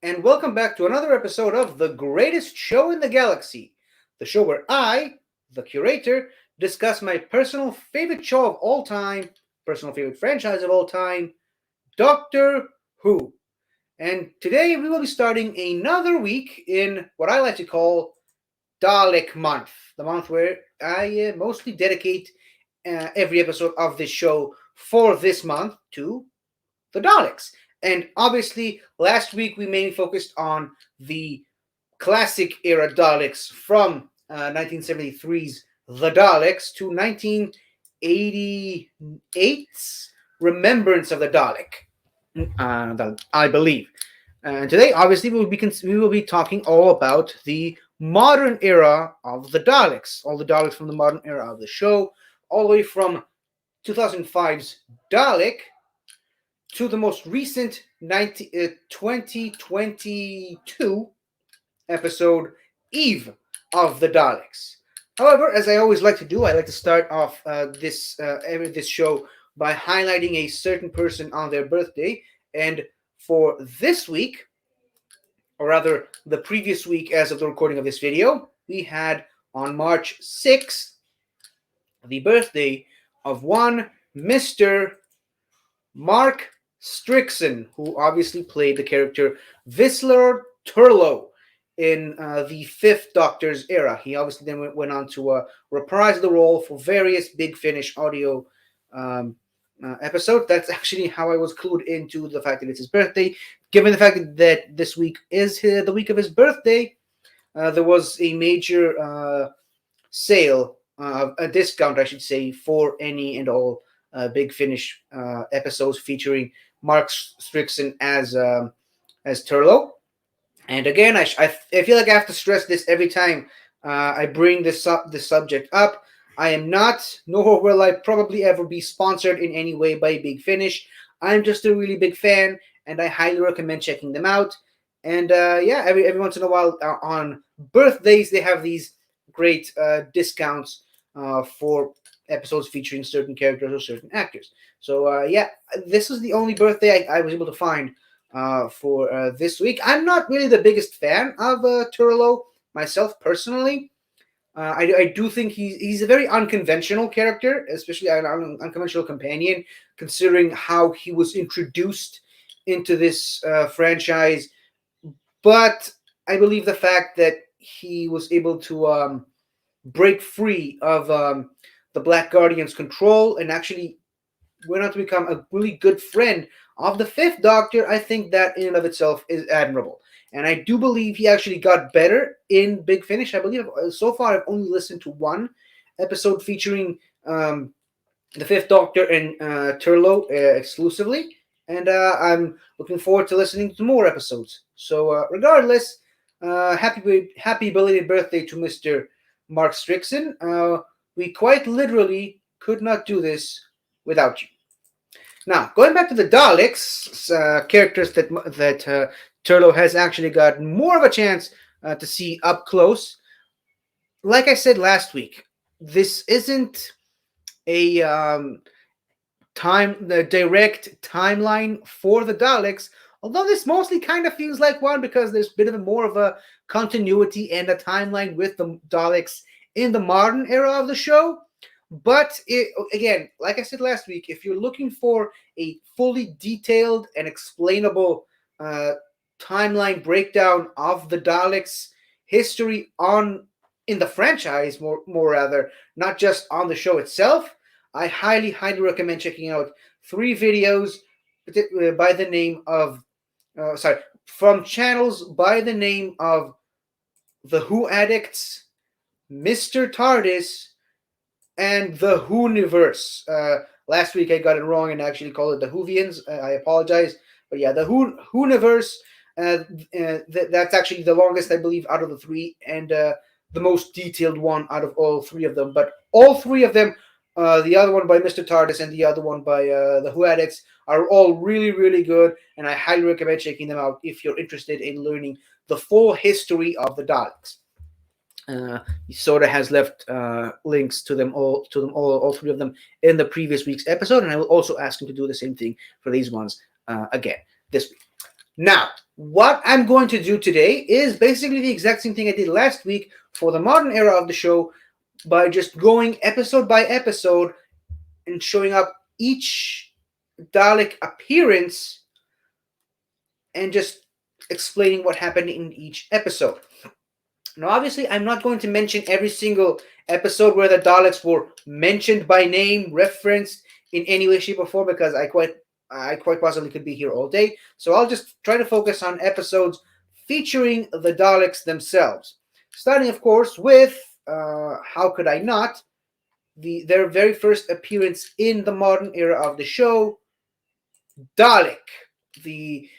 and welcome back to another episode of The Greatest Show in the Galaxy, the show where I, the curator, discuss my personal favorite show of all time, personal favorite franchise of all time, Doctor Who. And today we will be starting another week in what I like to call Dalek Month, the month where I mostly dedicate every episode of this show for this month to the Daleks. And obviously, last week we mainly focused on the classic era Daleks from 1973's The Daleks to 1988's Remembrance of the Dalek, I believe. And today, obviously, we will be talking all about the modern era of the Daleks, all the Daleks from the modern era of the show, all the way from 2005's Dalek to the most recent 2022 episode, Eve of the Daleks. However, as I always like to do, I like to start off this show by highlighting a certain person on their birthday. And for this week, or rather the previous week as of the recording of this video, we had on March 6th the birthday of one Mr. Mark Strickson, who obviously played the character Visler Turlough in the Fifth Doctor's era. He obviously then went on to reprise the role for various Big Finish audio episodes. That's actually how I was clued into the fact that it's his birthday. Given the fact that this week is the week of his birthday, there was a major sale, a discount, I should say, for any and all Big Finish episodes featuring Mark Strickson as Turlough. And again, I feel like I have to stress this every time I bring this subject up. I am not, nor will I probably ever be sponsored in any way by Big Finish. I'm just a really big fan, and I highly recommend checking them out. And every once in a while on birthdays, they have these great discounts for episodes featuring certain characters or certain actors. So this is the only birthday I was able to find for this week. I'm not really the biggest fan of Turlough myself personally. I do think he's a very unconventional character, especially an unconventional companion, considering how he was introduced into this franchise. But I believe the fact that he was able to break free of the Black Guardian's control and actually went on to become a really good friend of the Fifth Doctor, I think that in and of itself is admirable. And I do believe he actually got better in Big Finish. I believe so far I've only listened to one episode featuring the Fifth Doctor and Turlough exclusively. And I'm looking forward to listening to more episodes. So regardless, happy belated birthday to Mr. Mark Strickson. We quite literally could not do this without you. Now, going back to the Daleks, characters that Turlough has actually got more of a chance to see up close. Like I said last week, this isn't a direct timeline for the Daleks, although this mostly kind of feels like one because there's a bit of more of a continuity and a timeline with the Daleks in the modern era of the show. But again, like I said last week, if you're looking for a fully detailed and explainable timeline breakdown of the Daleks' history in the franchise, more rather, not just on the show itself, I highly recommend checking out 3 videos by the name of from channels by the name of The Who Addicts, Mr. TARDIS, and the Whoniverse. Last week I got it wrong and actually called it the Whovians. I apologize, but yeah, the Whoniverse. That's actually the longest, I believe, out of the 3, and the most detailed one out of all 3 of them. But all 3 of them, the other one by Mr. TARDIS and the other one by the Who Addicts, are all really good, and I highly recommend checking them out if you're interested in learning the full history of the Daleks. Soda has left links to them all 3 of them in the previous week's episode, and I will also ask him to do the same thing for these ones again this week. Now, what I'm going to do today is basically the exact same thing I did last week for the modern era of the show by just going episode by episode and showing up each Dalek appearance and just explaining what happened in each episode. Now, obviously, I'm not going to mention every single episode where the Daleks were mentioned by name, referenced in any way, shape, or form, because I quite possibly could be here all day. So I'll just try to focus on episodes featuring the Daleks themselves. Starting, of course, with how could I not? Their very first appearance in the modern era of the show, Dalek, the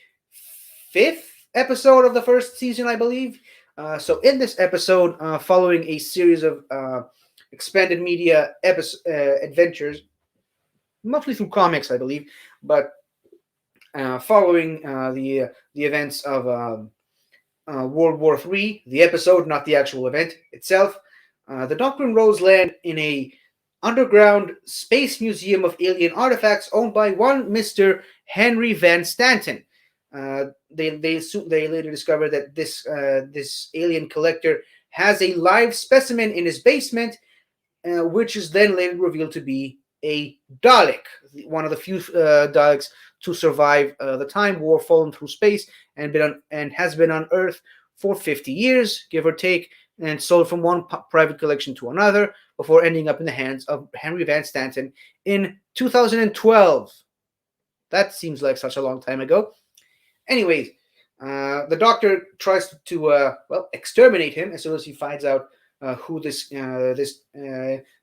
fifth episode of the first season, I believe. So in this episode, following a series of expanded media adventures, mostly through comics, I believe, but following the events of World War III, the episode, not the actual event itself, the Doctor and Rose land in a underground space museum of alien artifacts owned by one Mr. Henry Van Stanton. They later discover that this alien collector has a live specimen in his basement, which is then later revealed to be a Dalek, one of the few Daleks to survive the Time War, fallen through space, and has been on Earth for 50 years, give or take, and sold from one private collection to another before ending up in the hands of Henry Van Stanton in 2012. That seems like such a long time ago. Anyways, the Doctor tries to exterminate him as soon as he finds out who this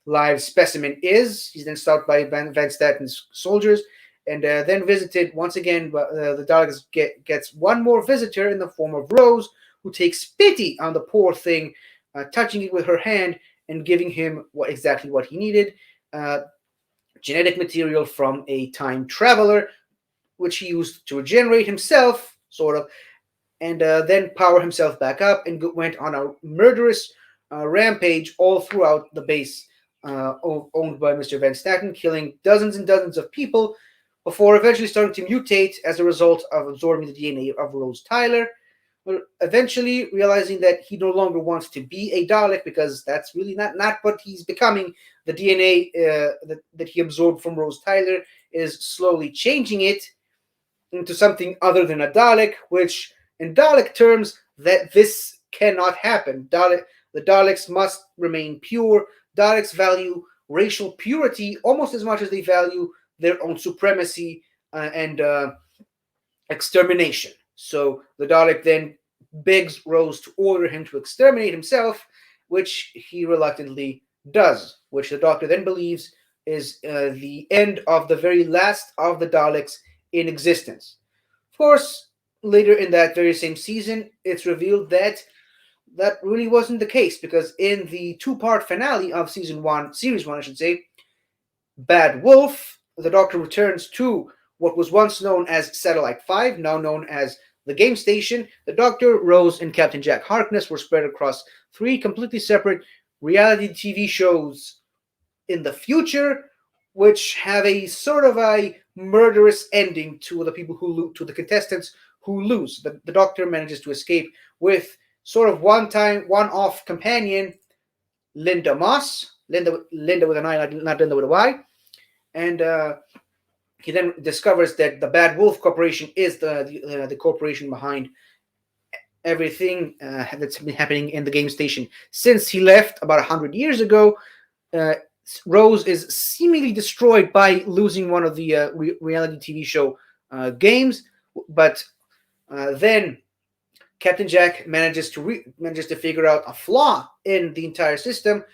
live specimen is. He's then stopped by Van Stanton's soldiers, and then visited once again. The Daleks gets one more visitor in the form of Rose, who takes pity on the poor thing, touching it with her hand and giving him exactly what he needed: genetic material from a time traveler, which he used to regenerate himself, sort of, and then power himself back up, and went on a murderous rampage all throughout the base owned by Mr. Van Staten, killing dozens and dozens of people before eventually starting to mutate as a result of absorbing the DNA of Rose Tyler. Eventually realizing that he no longer wants to be a Dalek, because that's really not what he's becoming. The DNA that he absorbed from Rose Tyler is slowly changing it into something other than a Dalek, which in Dalek terms, that this cannot happen. The Daleks must remain pure. Daleks value racial purity almost as much as they value their own supremacy and extermination. So the Dalek then begs Rose to order him to exterminate himself, which he reluctantly does, which the Doctor then believes is the end of the very last of the Daleks in existence. Of course, later in that very same season, it's revealed that that really wasn't the case, because in the two-part finale of series one, I should say, Bad Wolf, the Doctor returns to what was once known as Satellite 5, now known as the Game Station. The Doctor, Rose, and Captain Jack Harkness were spread across three completely separate reality TV shows in the future, which have a sort of a murderous ending to the contestants who lose. The Doctor manages to escape with sort of one-off companion Linda Moss, Linda with an I, not Linda with a Y, and he then discovers that the Bad Wolf Corporation is the corporation behind everything that's been happening in the Game Station since he left about 100 years ago. Rose is seemingly destroyed by losing one of the reality TV show games, but then Captain Jack manages to figure out a flaw in the entire system,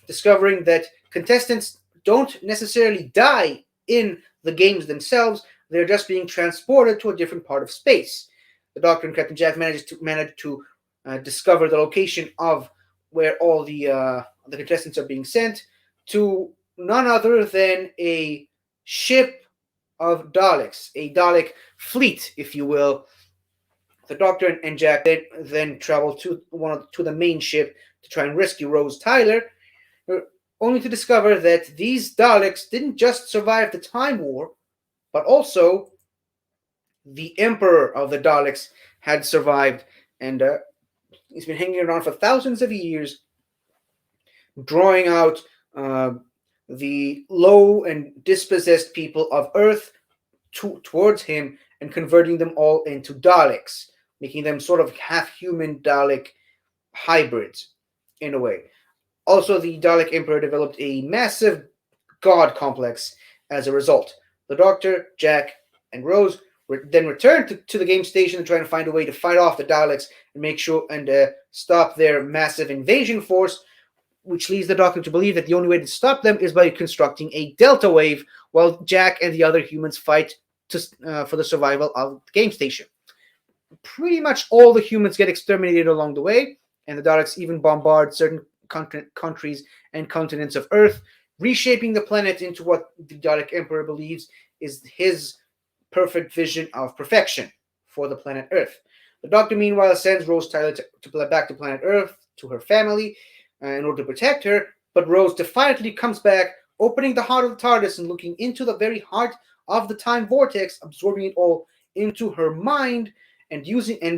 discovering that contestants don't necessarily die in the games themselves; they're just being transported to a different part of space. The Doctor and Captain Jack manage to discover the location of where all the contestants are being sent to none other than a ship of Daleks, a Dalek fleet, if you will. The Doctor and Jack then travel to the main ship to try and rescue Rose Tyler, only to discover that these Daleks didn't just survive the Time War, but also the Emperor of the Daleks had survived, and he's been hanging around for thousands of years, drawing out uh, the low and dispossessed people of Earth towards him and converting them all into Daleks, making them sort of half human Dalek hybrids in a way. Also, the Dalek Emperor developed a massive god complex as a result. The Doctor, Jack, and Rose then returned to the game station to try and find a way to fight off the Daleks and make sure and stop their massive invasion force, which leads the Doctor to believe that the only way to stop them is by constructing a delta wave, while Jack and the other humans fight for the survival of the game station. Pretty much all the humans get exterminated along the way, and the Daleks even bombard certain countries and continents of Earth, reshaping the planet into what the Dalek Emperor believes is his perfect vision of perfection for the planet Earth. The Doctor, meanwhile, sends Rose Tyler back to planet Earth to her family in order to protect her, but Rose defiantly comes back, opening the heart of the TARDIS and looking into the very heart of the time vortex, absorbing it all into her mind and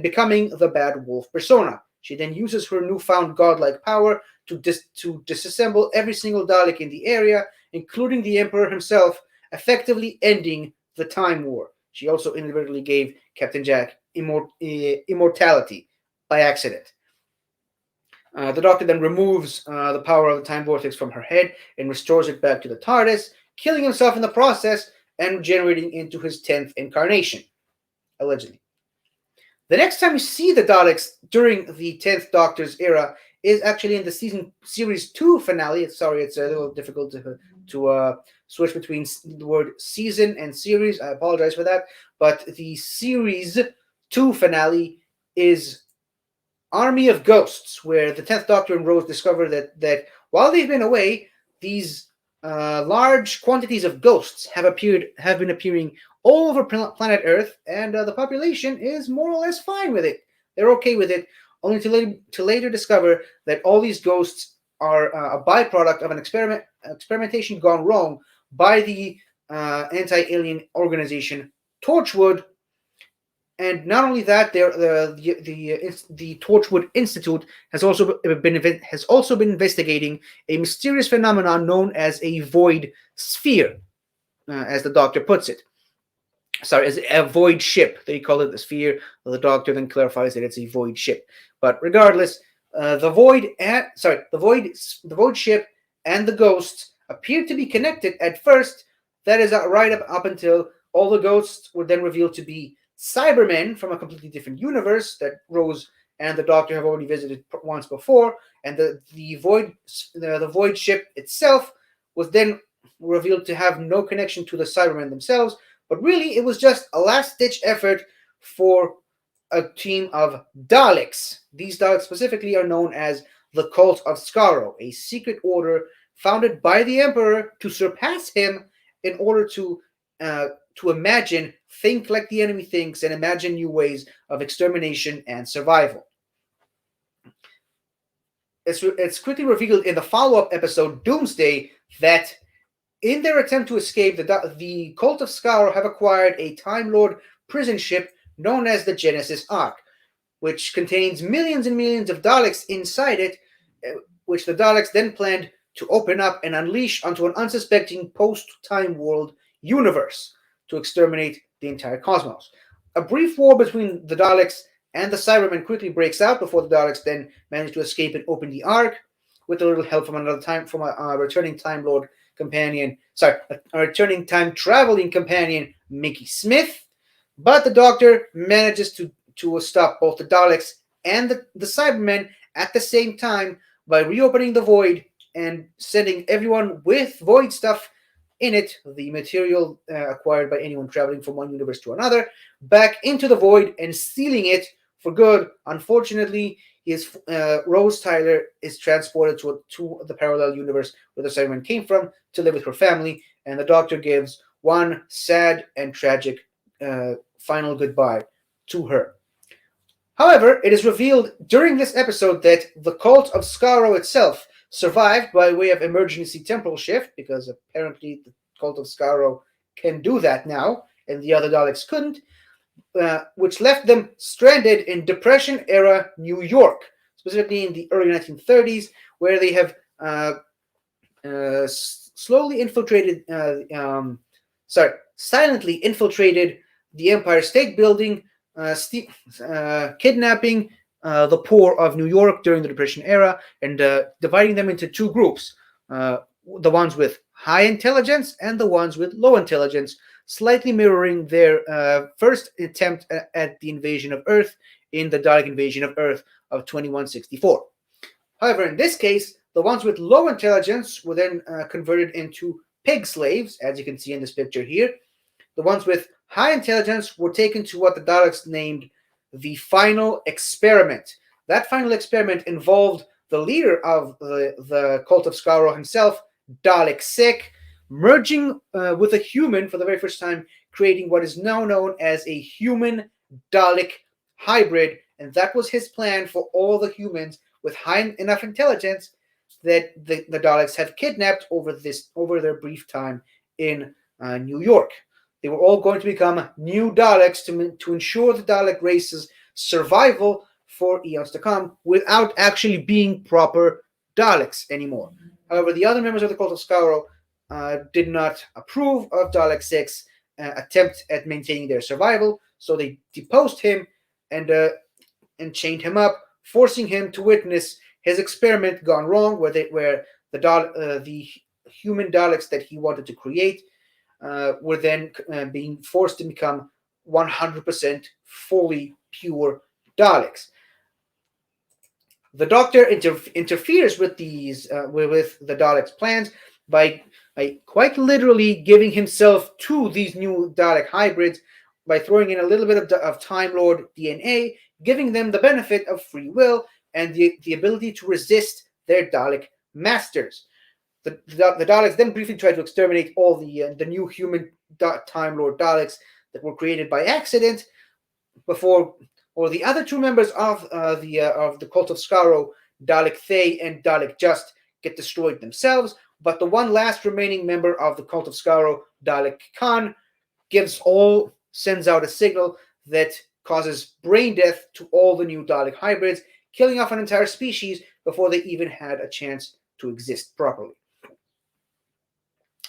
becoming the bad wolf persona. She then uses her newfound godlike power to disassemble every single Dalek in the area, including the Emperor himself, effectively ending the Time War. She also inadvertently gave Captain Jack immortality by accident. The Doctor then removes the power of the Time Vortex from her head and restores it back to the TARDIS, killing himself in the process and generating into his 10th incarnation, allegedly. The next time you see the Daleks during the 10th Doctor's era is actually in the series 2 finale. Sorry, it's a little difficult to switch between the word season and series. I apologize for that. But the series 2 finale is Army of Ghosts, where the 10th Doctor and Rose discover that while they've been away, these large quantities of ghosts have been appearing all over planet Earth, and the population is more or less fine with it. They're okay with it, only to later discover that all these ghosts are a byproduct of an experimentation gone wrong by the anti-alien organization Torchwood. And not only that, the Torchwood Institute has also been investigating a mysterious phenomenon known as a void sphere, as the Doctor puts it. Sorry, as a void ship. They call it the sphere. The Doctor then clarifies that it's a void ship. But regardless, the void ship and the ghosts appeared to be connected at first. That is right up until all the ghosts were then revealed to be Cybermen from a completely different universe that Rose and the Doctor have already visited once before, and the void ship itself was then revealed to have no connection to the Cybermen themselves, but really it was just a last-ditch effort for a team of Daleks. These Daleks specifically are known as the Cult of Skaro, a secret order founded by the Emperor to surpass him in order to think like the enemy thinks, and imagine new ways of extermination and survival. It's quickly revealed in the follow-up episode Doomsday that in their attempt to escape, the Cult of Skaro have acquired a Time Lord prison ship known as the Genesis Ark, which contains millions and millions of Daleks inside it, which the Daleks then planned to open up and unleash onto an unsuspecting post-time world universe to exterminate the entire cosmos. A brief war between the Daleks and the Cybermen quickly breaks out before the Daleks then manage to escape and open the Ark with a little help from a returning Time Lord companion, a returning time traveling companion, Mickey Smith. But the Doctor manages to stop both the Daleks and the Cybermen at the same time by reopening the void and sending everyone with void stuff in it, the material acquired by anyone traveling from one universe to another, back into the void and sealing it for good. Unfortunately, Rose Tyler is transported to the parallel universe where the Cybermen came from to live with her family, and the Doctor gives one sad and tragic final goodbye to her. However, it is revealed during this episode that the Cult of Skaro itself survived by way of emergency temporal shift, because apparently the Cult of Skaro can do that now, and the other Daleks couldn't. which left them stranded in Depression-era New York, specifically in the early 1930s, where they have slowly infiltrated, silently infiltrated the Empire State Building, kidnapping the poor of New York during the Depression era and dividing them into two groups, the ones with high intelligence and the ones with low intelligence, slightly mirroring their first attempt at the invasion of Earth in the Dalek invasion of Earth of 2164. However, in this case, the ones with low intelligence were then converted into pig slaves, as you can see in this picture here. The ones with high intelligence were taken to what the Daleks named the final experiment. That final experiment involved the leader of the Cult of Skaro himself, Dalek Sick, merging with a human for the very first time, creating what is now known as a human Dalek hybrid. And that was his plan for all the humans with high enough intelligence that the Daleks have kidnapped over their brief time in New York. They were all going to become new Daleks to ensure the Dalek race's survival for eons to come without actually being proper Daleks anymore. However, the other members of the Cult of Skaro did not approve of Dalek 6's attempt at maintaining their survival, so they deposed him and chained him up, forcing him to witness his experiment gone wrong, where the human Daleks that he wanted to create were then being forced to become 100% fully pure Daleks. The Doctor interferes with with the Daleks' plans by quite literally giving himself to these new Dalek hybrids by throwing in a little bit of Time Lord DNA, giving them the benefit of free will and the ability to resist their Dalek masters. The Daleks then briefly tried to exterminate all the new human Time Lord Daleks that were created by accident before, or the other two members of the Cult of Skaro, Dalek Thay and Dalek Just, get destroyed themselves. But the one last remaining member of the Cult of Skaro, Dalek Khan, sends out a signal that causes brain death to all the new Dalek hybrids, killing off an entire species before they even had a chance to exist properly.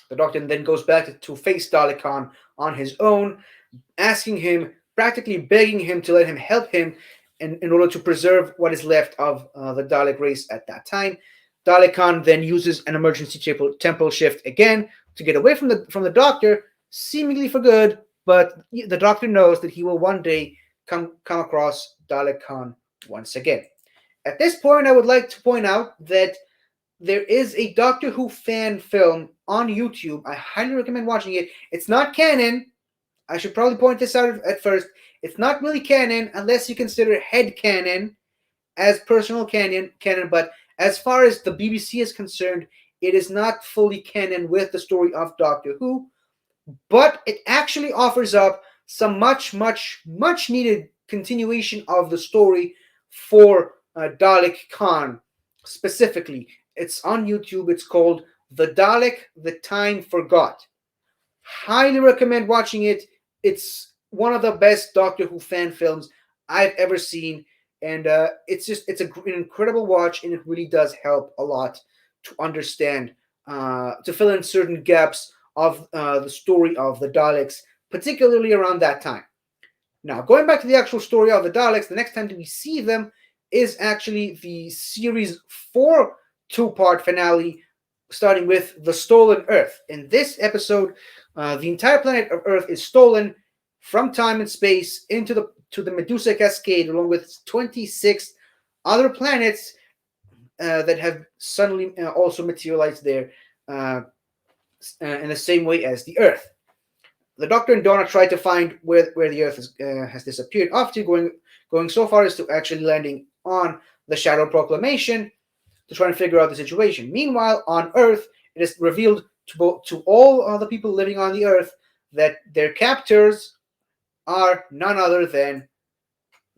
The Doctor then goes back to face Dalek Khan on his own, asking him, practically begging him to let him help him in order to preserve what is left of the Dalek race at that time. Dalek Khan then uses an emergency temporal shift again to get away from the Doctor, seemingly for good, but the Doctor knows that he will one day come across Dalek Khan once again. At this point, I would like to point out that there is a Doctor Who fan film on YouTube. I highly recommend watching it. It's not canon. I should probably point this out at first. It's not really canon unless you consider head canon as personal canon, but as far as the BBC is concerned, it is not fully canon with the story of Doctor Who, but it actually offers up some much needed continuation of the story for Dalek Khan specifically. It's on YouTube. It's called The Dalek The Time Forgot. Highly recommend watching it. It's one of the best Doctor Who fan films I've ever seen, and it's an incredible watch, and it really does help a lot to understand, to fill in certain gaps of the story of the Daleks, particularly around that time. Now, going back to the actual story of the Daleks, the next time that we see them is actually the Series 4 two-part finale, starting with The Stolen Earth. In this episode, the entire planet of Earth is stolen from time and space to the Medusa Cascade, along with 26 other planets that have suddenly also materialized there in the same way as the Earth. The Doctor and Donna try to find where the Earth has disappeared, often going so far as to actually landing on the Shadow Proclamation to try and figure out the situation. Meanwhile, on Earth, it is revealed to all the people living on the Earth that their captors are none other than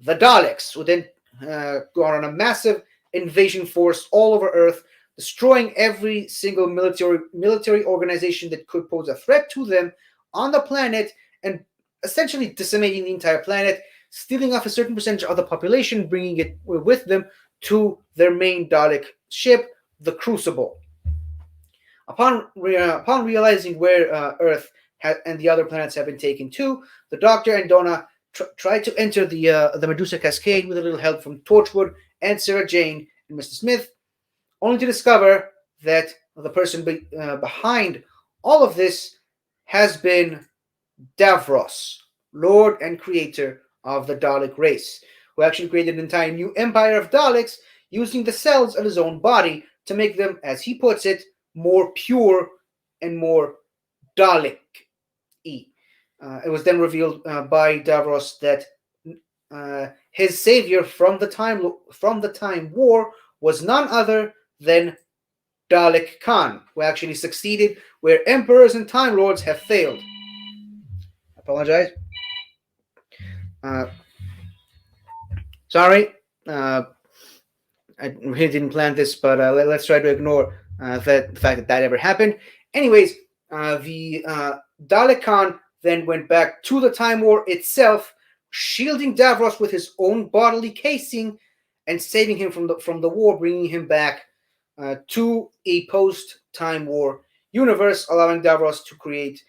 the Daleks, who then go on a massive invasion force all over Earth, destroying every single military organization that could pose a threat to them on the planet, and essentially decimating the entire planet, stealing off a certain percentage of the population, bringing it with them to their main Dalek ship, the Crucible. Upon realizing where and the other planets have been taken to, the Doctor and Donna try to enter the Medusa Cascade with a little help from Torchwood and Sarah Jane and Mr. Smith, only to discover that the person behind all of this has been Davros, Lord and Creator of the Dalek race, who actually created an entire new empire of Daleks using the cells of his own body to make them, as he puts it, more pure and more Dalek-y. It was then revealed by Davros that his savior from the time war was none other than Dalek Khan, who actually succeeded where emperors and time lords have failed. I apologize. Sorry. I really didn't plan this, but let's try to ignore the fact that ever happened. Anyways, the Dalek Khan then went back to the Time War itself, shielding Davros with his own bodily casing and saving him from the war, bringing him back to a post-Time War universe, allowing Davros to create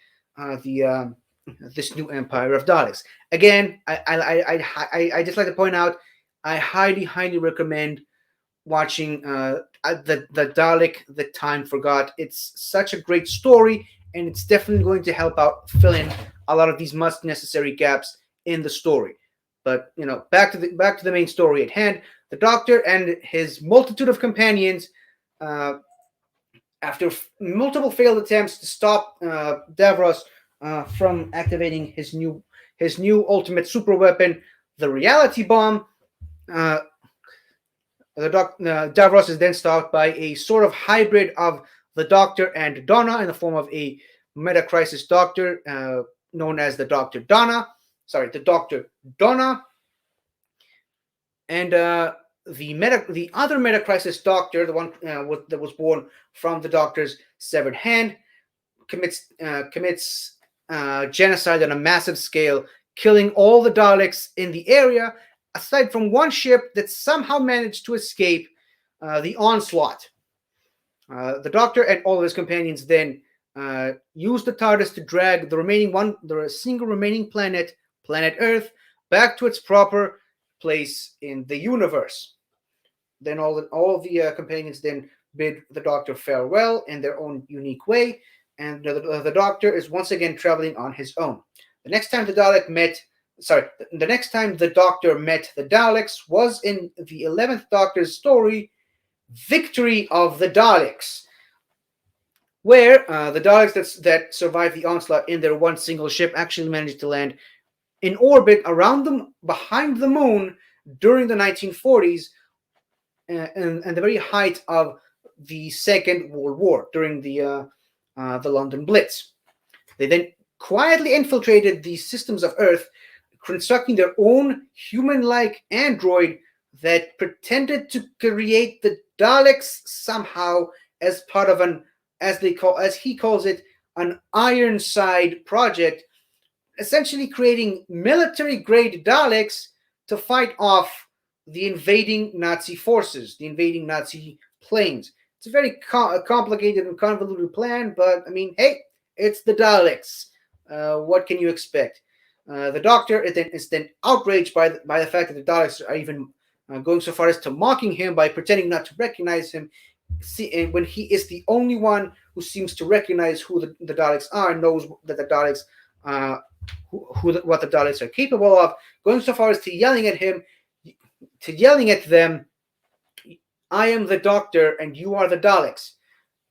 this new empire of Daleks. Again, I just like to point out, I highly recommend watching the Dalek that Time Forgot. It's such a great story, and it's definitely going to help out fill in a lot of these must necessary gaps in the story. But back to the main story at hand. The Doctor and his multitude of companions, after multiple failed attempts to stop Davros from activating his new ultimate super weapon, the reality bomb, Davros is then stopped by a sort of hybrid of the Doctor and Donna in the form of a meta-crisis Doctor known as the Doctor Donna. Sorry, the Doctor Donna. And the other meta-crisis Doctor, the one that was born from the Doctor's severed hand, commits genocide on a massive scale, killing all the Daleks in the area, aside from one ship that somehow managed to escape the onslaught. The Doctor and all of his companions then used the TARDIS to drag the single remaining planet Earth, back to its proper place in the universe. Then all the companions then bid the Doctor farewell in their own unique way, and the Doctor is once again traveling on his own. The next time the Doctor met the Daleks was in the 11th Doctor's story, Victory of the Daleks, where the Daleks that survived the onslaught in their one single ship actually managed to land in orbit around them behind the moon during the 1940s and the very height of the Second World War, during the London Blitz. They then quietly infiltrated the systems of Earth, constructing their own human-like android that pretended to create the Daleks somehow as part of as he calls it, an Ironside project, essentially creating military-grade Daleks to fight off the invading Nazi forces, the invading Nazi planes. It's a very complicated and convoluted plan, but I mean, hey, it's the Daleks. What can you expect? The Doctor is then outraged by the fact that the Daleks are even going so far as to mocking him by pretending not to recognize him, when he is the only one who seems to recognize who the Daleks are, and knows that the Daleks, what the Daleks are capable of, going so far as to yelling at them, "I am the Doctor and you are the Daleks."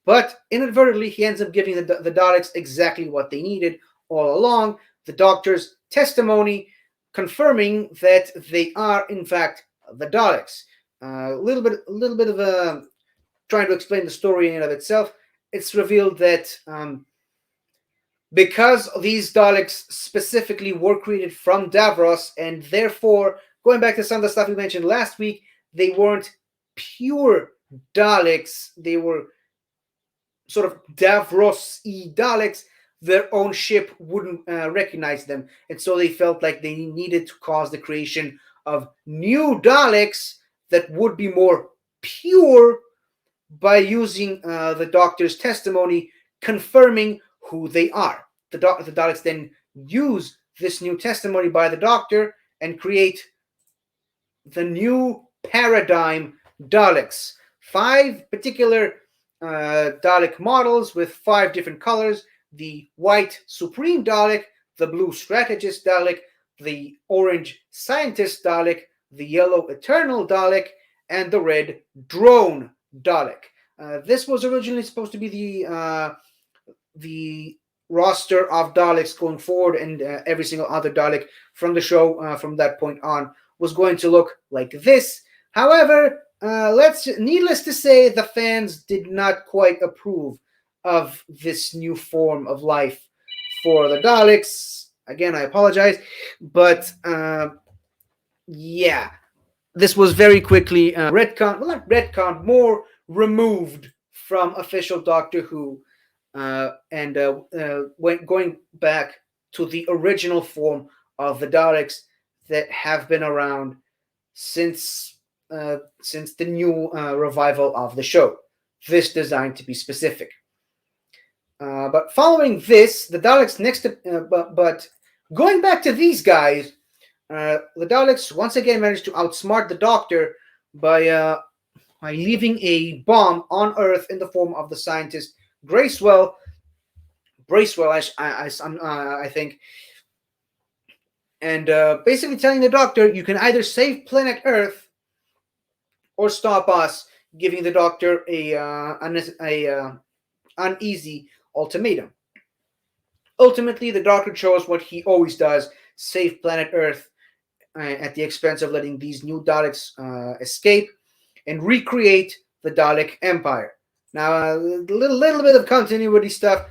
But inadvertently, he ends up giving the Daleks exactly what they needed all along, the Doctor's testimony confirming that they are, in fact, the Daleks. A little bit of trying to explain the story in and of itself. It's revealed that because these Daleks specifically were created from Davros, and therefore, going back to some of the stuff we mentioned last week, they weren't pure Daleks. They were sort of Davros-y Daleks. their own ship wouldn't recognize them, and so they felt like they needed to cause the creation of new Daleks that would be more pure by using the Doctor's testimony confirming who they are. The Daleks then use this new testimony by the Doctor and create the new paradigm Daleks. 5 particular Dalek models with 5 different colors: the white Supreme Dalek, the blue Strategist Dalek, the orange Scientist Dalek, the yellow Eternal Dalek, and the red Drone Dalek. This was originally supposed to be the roster of Daleks going forward, and every single other Dalek from the show from that point on was going to look like this. However, needless to say, the fans did not quite approve of this new form of life for the Daleks. Again, I apologize, but yeah, this was very quickly retcon, well, not retcon, more removed from official Doctor Who, and going back to the original form of the Daleks that have been around since the new revival of the show. This designed to be specific. But following this, the Daleks next, but going back to these guys, the Daleks once again managed to outsmart the Doctor by leaving a bomb on Earth in the form of the scientist Bracewell, I think, and basically telling the Doctor, you can either save planet Earth or stop us, giving the Doctor a uneasy ultimatum. Ultimately, the Doctor chose what he always does: save planet Earth at the expense of letting these new Daleks escape and recreate the Dalek Empire. Now, a little bit of continuity stuff.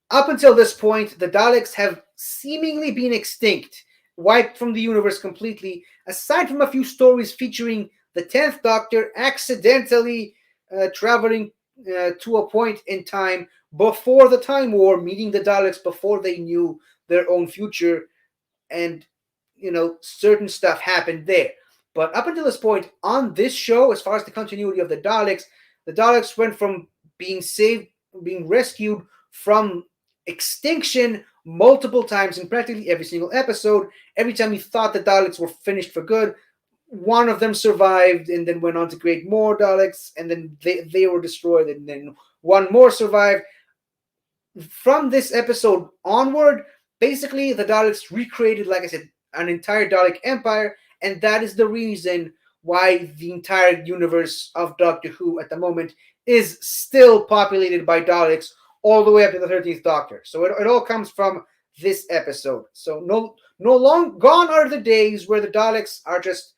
Up until this point, the Daleks have seemingly been extinct, wiped from the universe completely, aside from a few stories featuring the 10th Doctor accidentally traveling to a point in time before the Time War, meeting the Daleks before they knew their own future, and certain stuff happened there. But up until this point on this show, as far as the continuity of the Daleks went from being rescued from extinction multiple times in practically every single episode. Every time you thought the Daleks were finished for good, one of them survived and then went on to create more Daleks, and then they were destroyed, and then one more survived. From this episode onward, basically the Daleks recreated, like I said, an entire Dalek empire, and that is the reason why the entire universe of Doctor Who at the moment is still populated by Daleks all the way up to the 13th Doctor. So it all comes from this episode. So no long gone are the days where the Daleks are just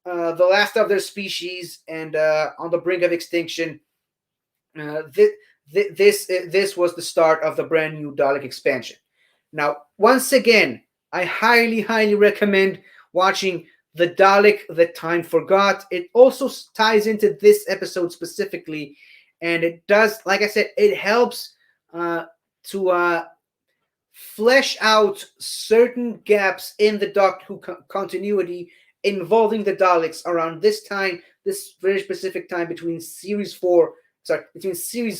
the last of their species and on the brink of extinction. This was the start of the brand new Dalek expansion. Now, once again, I highly recommend watching The Dalek That Time Forgot. It also ties into this episode specifically, and it does, like I said, it helps to flesh out certain gaps in the Doctor Who continuity involving the Daleks around this time, this very specific time between Series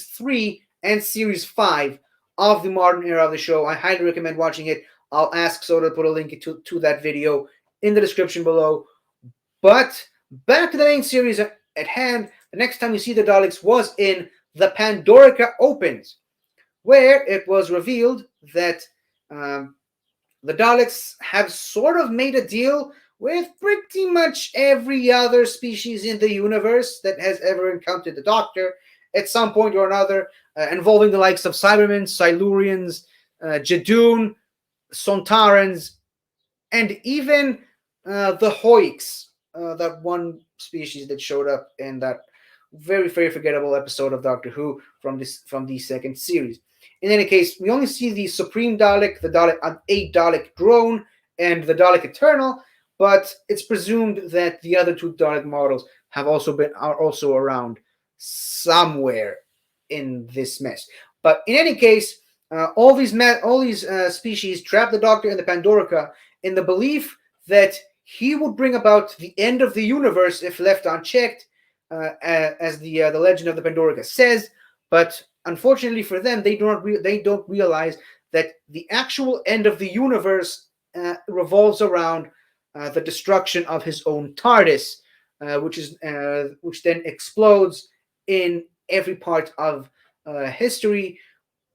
3 and Series 5 of the modern era of the show. I highly recommend watching it. I'll ask Soda to put a link to that video in the description below. But back to the main series at hand, the next time you see the Daleks was in the Pandorica Opens, where it was revealed that the Daleks have sort of made a deal with pretty much every other species in the universe that has ever encountered the Doctor at some point or another, involving the likes of Cybermen, Silurians, Jadoon, Sontarans, and even the Hoiks, that one species that showed up in that very forgettable episode of Doctor Who from the second series. In any case, we only see the Supreme Dalek, the Dalek Drone, and the Dalek Eternal, but it's presumed that the other two Dalek models are also around somewhere in this mess. But in any case, All these species trap the Doctor in the Pandorica in the belief that he would bring about the end of the universe if left unchecked, as the legend of the Pandorica says. But unfortunately for them, they don't realize that the actual end of the universe revolves around the destruction of his own TARDIS, which then explodes in every part of history,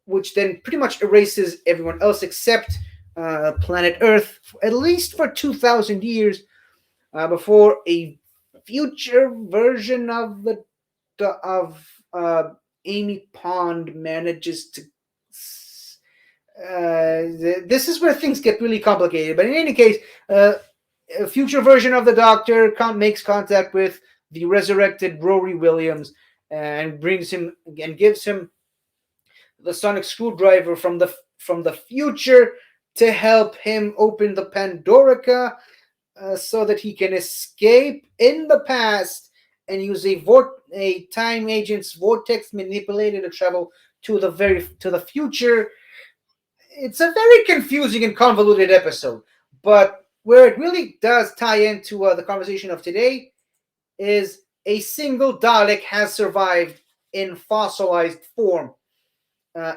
which then pretty much erases everyone else except planet Earth, at least for 2,000 years, before a future version of Amy Pond manages to. This is where things get really complicated. But in any case, a future version of the Doctor makes contact with the resurrected Rory Williams and brings him and gives him the sonic screwdriver from the future to help him open the Pandorica, so that he can escape in the past and use a time agent's vortex manipulator to travel to the future. It's a very confusing and convoluted episode, but where it really does tie into the conversation of today is a single Dalek has survived in fossilized form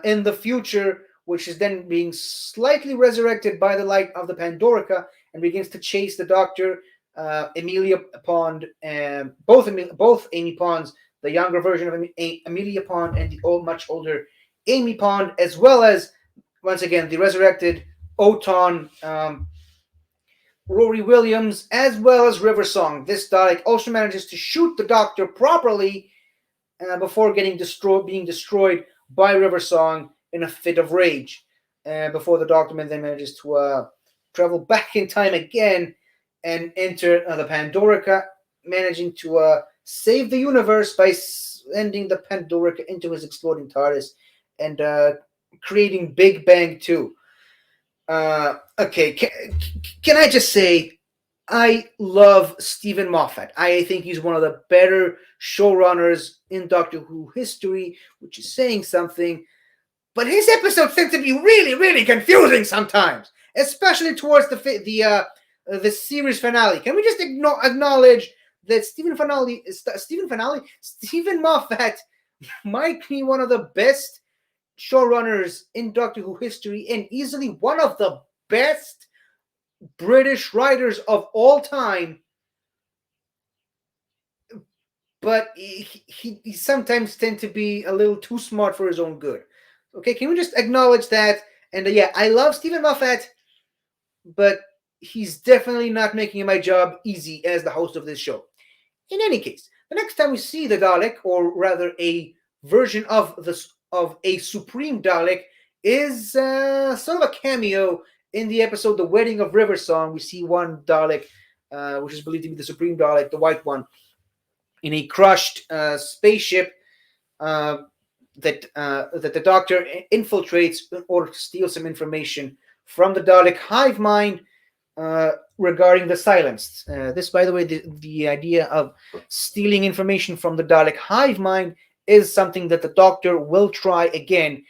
in the future, which is then being slightly resurrected by the light of the Pandorica and begins to chase the Doctor, Amelia Pond, both Amy Ponds, the younger version of Amelia Pond, and the much older Amy Pond, as well as, once again, the resurrected Oton, Rory Williams, as well as River Song. This Dalek also manages to shoot the Doctor properly before being destroyed by River Song in a fit of rage. Before the Doctor then manages to travel back in time again and enter the Pandorica, managing to save the universe by sending the Pandorica into his exploding TARDIS and creating Big Bang 2. Okay, can I just say, I love Stephen Moffat. I think he's one of the better showrunners in Doctor Who history, which is saying something. But his episodes tend to be really, really confusing sometimes, especially towards the series finale. Can we just acknowledge that Stephen Moffat might be one of the best showrunners in Doctor Who history and easily one of the best British writers of all time, but he sometimes tends to be a little too smart for his own good. Okay, can we just acknowledge that? And yeah, I love Stephen Moffat, but he's definitely not making my job easy as the host of this show. In any case, the next time we see the Dalek, or rather a version of a Supreme Dalek, is sort of a cameo in the episode The Wedding of River Song. We see one Dalek, which is believed to be the Supreme Dalek, the white one, in a crushed spaceship that the Doctor infiltrates in order to steal some information from the Dalek hive mind regarding the Silenced. This, by the way, the idea of stealing information from the Dalek hive mind is something that the Doctor will try again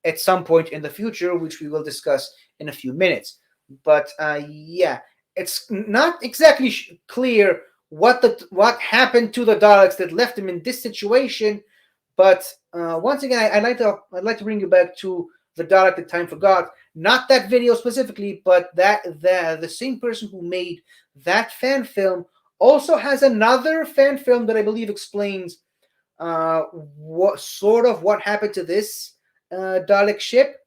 at some point in the future, which we will discuss in a few minutes. But yeah, it's not exactly clear what happened to the Daleks that left them in this situation. But once again, I'd like to bring you back to the Dalek that Time Forgot. Not that video specifically, but the same person who made that fan film also has another fan film that I believe explains what happened to this Dalek ship.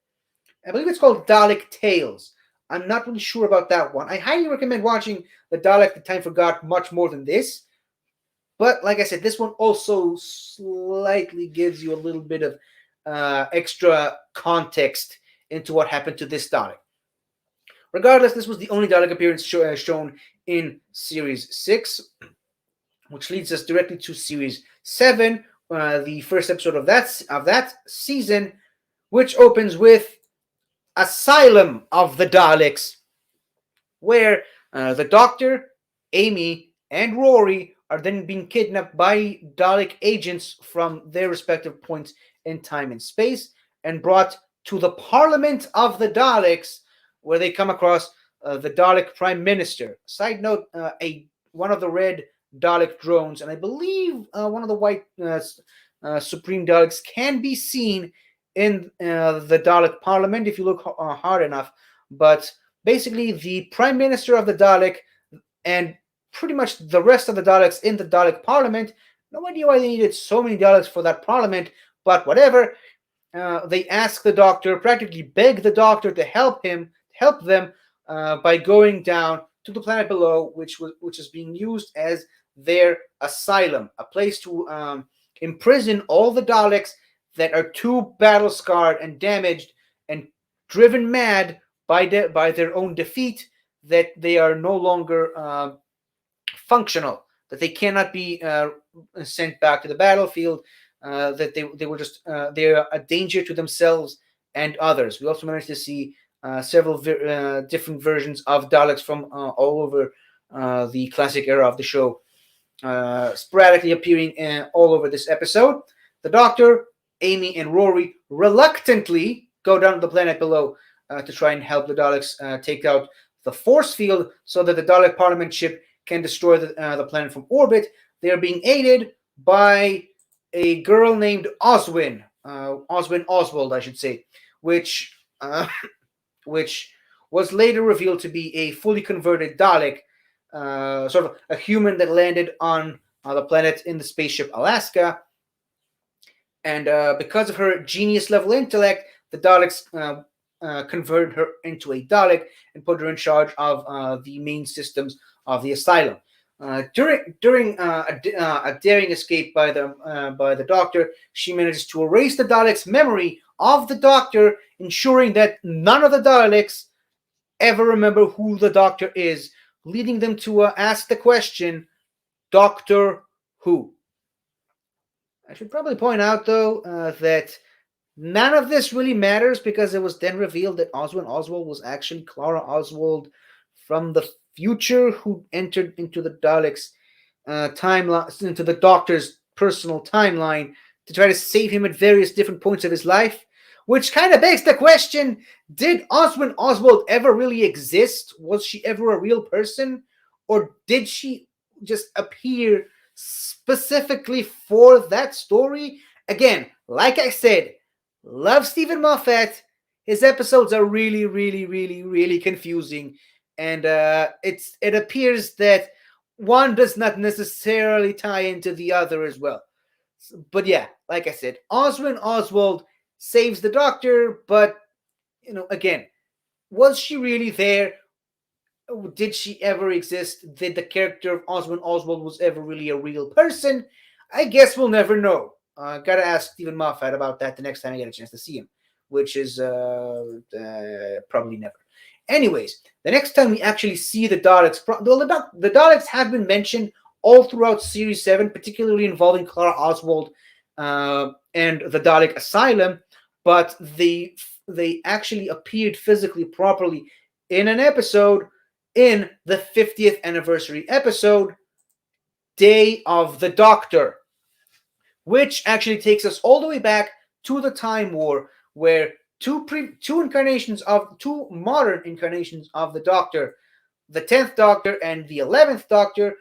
I believe it's called Dalek Tales. I'm not really sure about that one. I highly recommend watching the Dalek that Time Forgot much more than this. But like I said, this one also slightly gives you a little bit of extra context into what happened to this Dalek. Regardless, this was the only Dalek appearance shown in Series 6, which leads us directly to Series 7, the first episode of that season, which opens with Asylum of the Daleks, where the Doctor, Amy, and Rory are then being kidnapped by Dalek agents from their respective points in time and space and brought to the Parliament of the Daleks, where they come across the Dalek Prime Minister. Side note: a one of the red Dalek drones, and I believe one of the white Supreme Daleks can be seen in the Dalek Parliament if you look hard enough. But basically, the Prime Minister of the Dalek and pretty much the rest of the Daleks in the Dalek Parliament. No idea why they needed so many Daleks for that Parliament, but whatever. They ask the Doctor, practically beg the Doctor to help them by going down to the planet below, which is being used as their asylum, a place to imprison all the Daleks that are too battle scarred and damaged and driven mad by their own defeat, that they are no longer functional, that they cannot be sent back to the battlefield, that they were just they are a danger to themselves and others. We also managed to see several different versions of Daleks from all over the classic era of the show, sporadically appearing all over this episode. The Doctor, Amy, and Rory reluctantly go down to the planet below to try and help the Daleks take out the force field so that the Dalek Parliament ship can destroy the planet from orbit. They are being aided by a girl named Oswin, Oswin Oswald, I should say, which which was later revealed to be a fully converted Dalek, sort of a human that landed on the planet in the spaceship Alaska. And because of her genius level intellect, the Daleks converted her into a Dalek and put her in charge of the main systems of the asylum. During a daring escape by the Doctor, she manages to erase the Daleks' memory of the Doctor, ensuring that none of the Daleks ever remember who the Doctor is, leading them to ask the question, Doctor Who? I should probably point out, though, that none of this really matters because it was then revealed that Oswald Oswald was actually Clara Oswald from the future who entered into the Daleks' timeline, into the Doctor's personal timeline to try to save him at various different points of his life, which kind of begs the question, did Oswald Oswald ever really exist? Was she ever a real person? Or did she just appear specifically for that story? Again, like I said, love Stephen Moffat. His episodes are really, really, really, really confusing. And it appears that one does not necessarily tie into the other as well. But yeah, like I said, Oswald Oswald saves the Doctor, but, again, was she really there? Did she ever exist? Did the character of Oswald Oswald was ever really a real person? I guess we'll never know. Gotta ask Stephen Moffat about that the next time I get a chance to see him, which is probably never. Anyways, the next time we actually see the Daleks, the Daleks have been mentioned all throughout Series 7, particularly involving Clara Oswald and the Dalek Asylum, but they actually appeared physically properly in an episode in the 50th anniversary episode, Day of the Doctor, which actually takes us all the way back to the Time War, where two modern incarnations of the Doctor, the 10th Doctor and the 11th Doctor,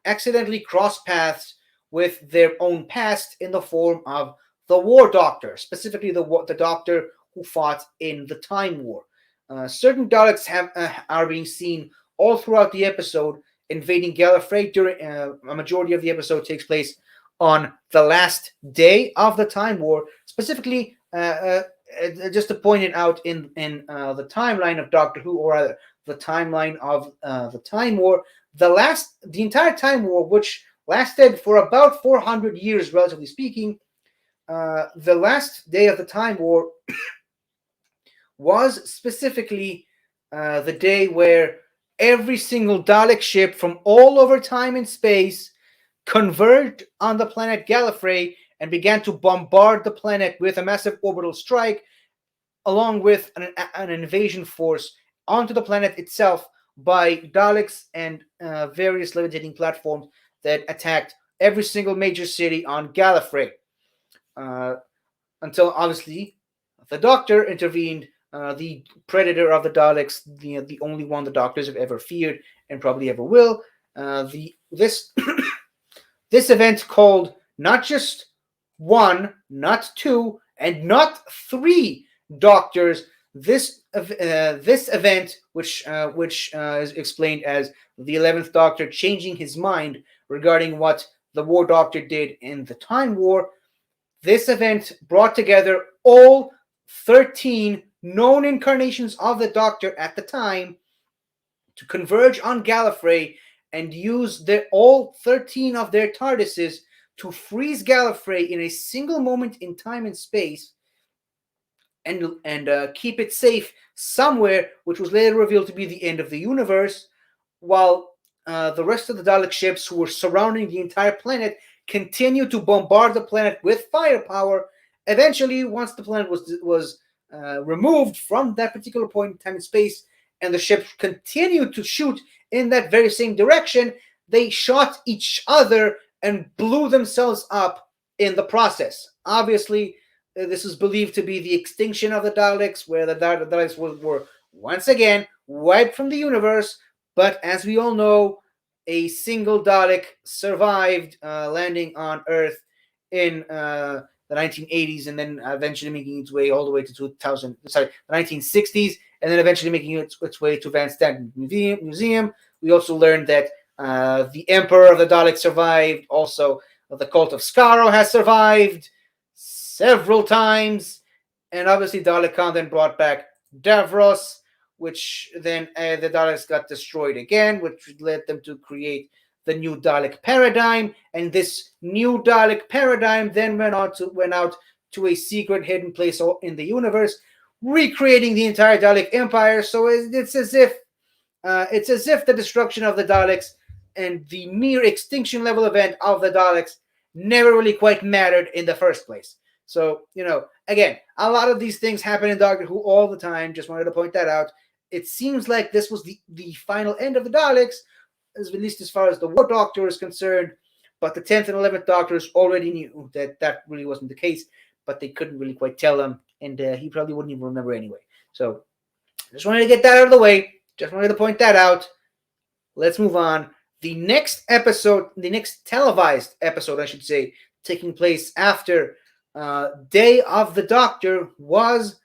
accidentally cross paths with their own past in the form of the War Doctor, specifically the Doctor who fought in the Time War. Certain Daleks are being seen all throughout the episode invading Gallifrey. During a majority of the episode takes place on the last day of the Time War. Specifically, just to point it out in the timeline of Doctor Who, or rather the timeline of the Time War, the entire Time War, which lasted for about 400 years, relatively speaking, the last day of the Time War was specifically the day where every single Dalek ship from all over time and space converged on the planet Gallifrey and began to bombard the planet with a massive orbital strike, along with an invasion force onto the planet itself by Daleks and various levitating platforms that attacked every single major city on Gallifrey. Until, obviously, The Doctor intervened, the predator of the Daleks, the only one the Doctors have ever feared and probably ever will. The this this event called not just one, not two, and not three Doctors. This event, which is explained as the 11th Doctor changing his mind regarding what the War Doctor did in the Time War. This event brought together all 13 known incarnations of the Doctor at the time to converge on Gallifrey and use all 13 of their TARDISes to freeze Gallifrey in a single moment in time and space and keep it safe somewhere, which was later revealed to be the end of the universe, while the rest of the Dalek ships who were surrounding the entire planet continued to bombard the planet with firepower. Eventually, once the planet was removed from that particular point in time and space, and the ships continued to shoot in that very same direction, they shot each other and blew themselves up in the process. Obviously, this is believed to be the extinction of the Daleks, where the Daleks were once again wiped from the universe. But as we all know, a single Dalek survived, landing on Earth in the 1980s, and then eventually making its way all the way to the 1960s, and then eventually making its way to Van Stanton Museum. We also learned that the Emperor of the Daleks survived. Also, the Cult of Skaro has survived several times, and obviously Dalekon then brought back Davros, which then the Daleks got destroyed again, which led them to create the new Dalek paradigm, and this new Dalek paradigm then went out to a secret hidden place in the universe, recreating the entire Dalek Empire. So it's as if the destruction of the Daleks and the mere extinction level event of the Daleks never really quite mattered in the first place. So, again, a lot of these things happen in Doctor Who all the time. Just wanted to point that out. It seems like this was the final end of the Daleks, at least as far as the War Doctor is concerned. But the 10th and 11th Doctors already knew that really wasn't the case, but they couldn't really quite tell him, and he probably wouldn't even remember anyway. So, just wanted to get that out of the way. Just wanted to point that out. Let's move on. The next episode, the next televised episode, I should say, taking place after Day of the Doctor, was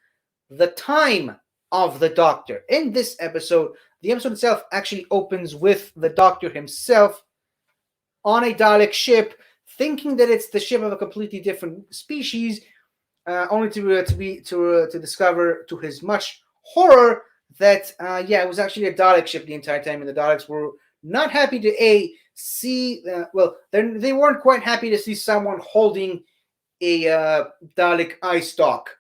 The Time of the Doctor. In this episode, the episode itself actually opens with the Doctor himself on a Dalek ship, thinking that it's the ship of a completely different species, only to discover, to his much horror, that it was actually a Dalek ship the entire time, and the Daleks were not happy to see. They weren't quite happy to see someone holding a Dalek eye stalk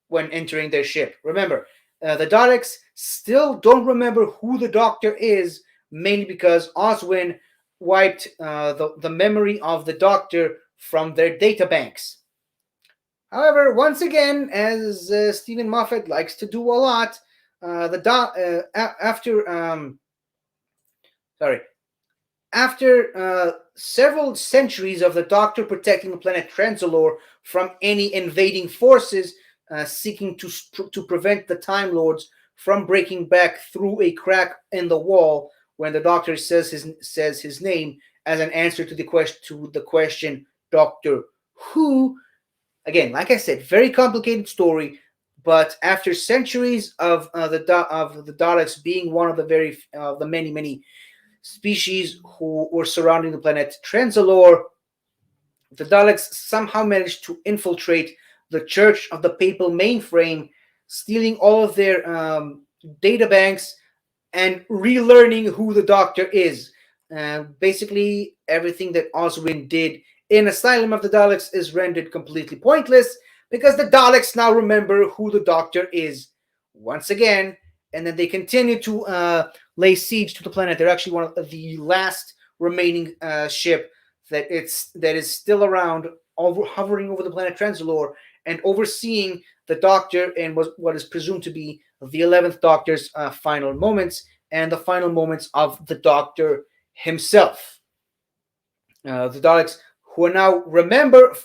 when entering their ship. Remember, the Daleks still don't remember who the Doctor is, mainly because Oswin wiped the memory of the Doctor from their databanks. However, once again, as Stephen Moffat likes to do a lot, after several centuries of the Doctor protecting the planet Trenzalore from any invading forces seeking to prevent the Time Lords from breaking back through a crack in the wall, when the Doctor says his name as an answer to the question Doctor Who. Again, like I said, very complicated story. But after centuries of the Daleks being one of the many species who were surrounding the planet Trenzalore, the Daleks somehow managed to infiltrate the Church of the Papal Mainframe, stealing all of their databanks and relearning who the Doctor is. Basically, everything that Oswin did in Asylum of the Daleks is rendered completely pointless, because the Daleks now remember who the Doctor is once again, and then they continue to lay siege to the planet. They're actually one of the last remaining ship that is still around, hovering over the planet Trenzalore and overseeing the Doctor and what is presumed to be the 11th Doctor's final moments, and the final moments of the Doctor himself. The Daleks, who now remember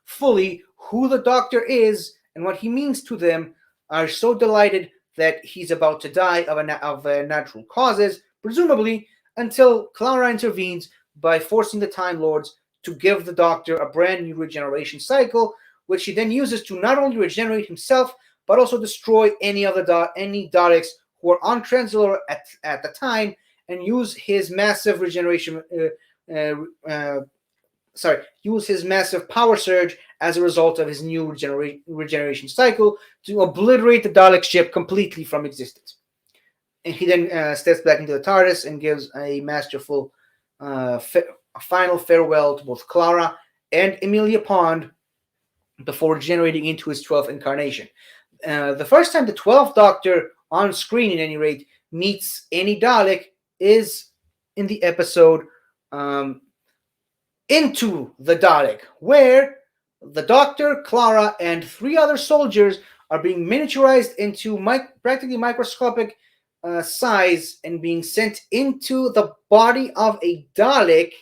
fully who the Doctor is and what he means to them are so delighted that he's about to die of natural causes, presumably, until Clara intervenes by forcing the Time Lords to give the Doctor a brand new regeneration cycle, which he then uses to not only regenerate himself, but also destroy any Daleks who are on Trenzalore at the time, and use his massive use his massive power surge as a result of his new regeneration cycle to obliterate the Dalek ship completely from existence. And he then steps back into the TARDIS and gives a masterful final farewell to both Clara and Amelia Pond before regenerating into his 12th incarnation. The first time the 12th Doctor, on screen at any rate, meets any Dalek is in the episode Into the Dalek, where the Doctor, Clara, and 3 other soldiers are being miniaturized into practically microscopic size and being sent into the body of a Dalek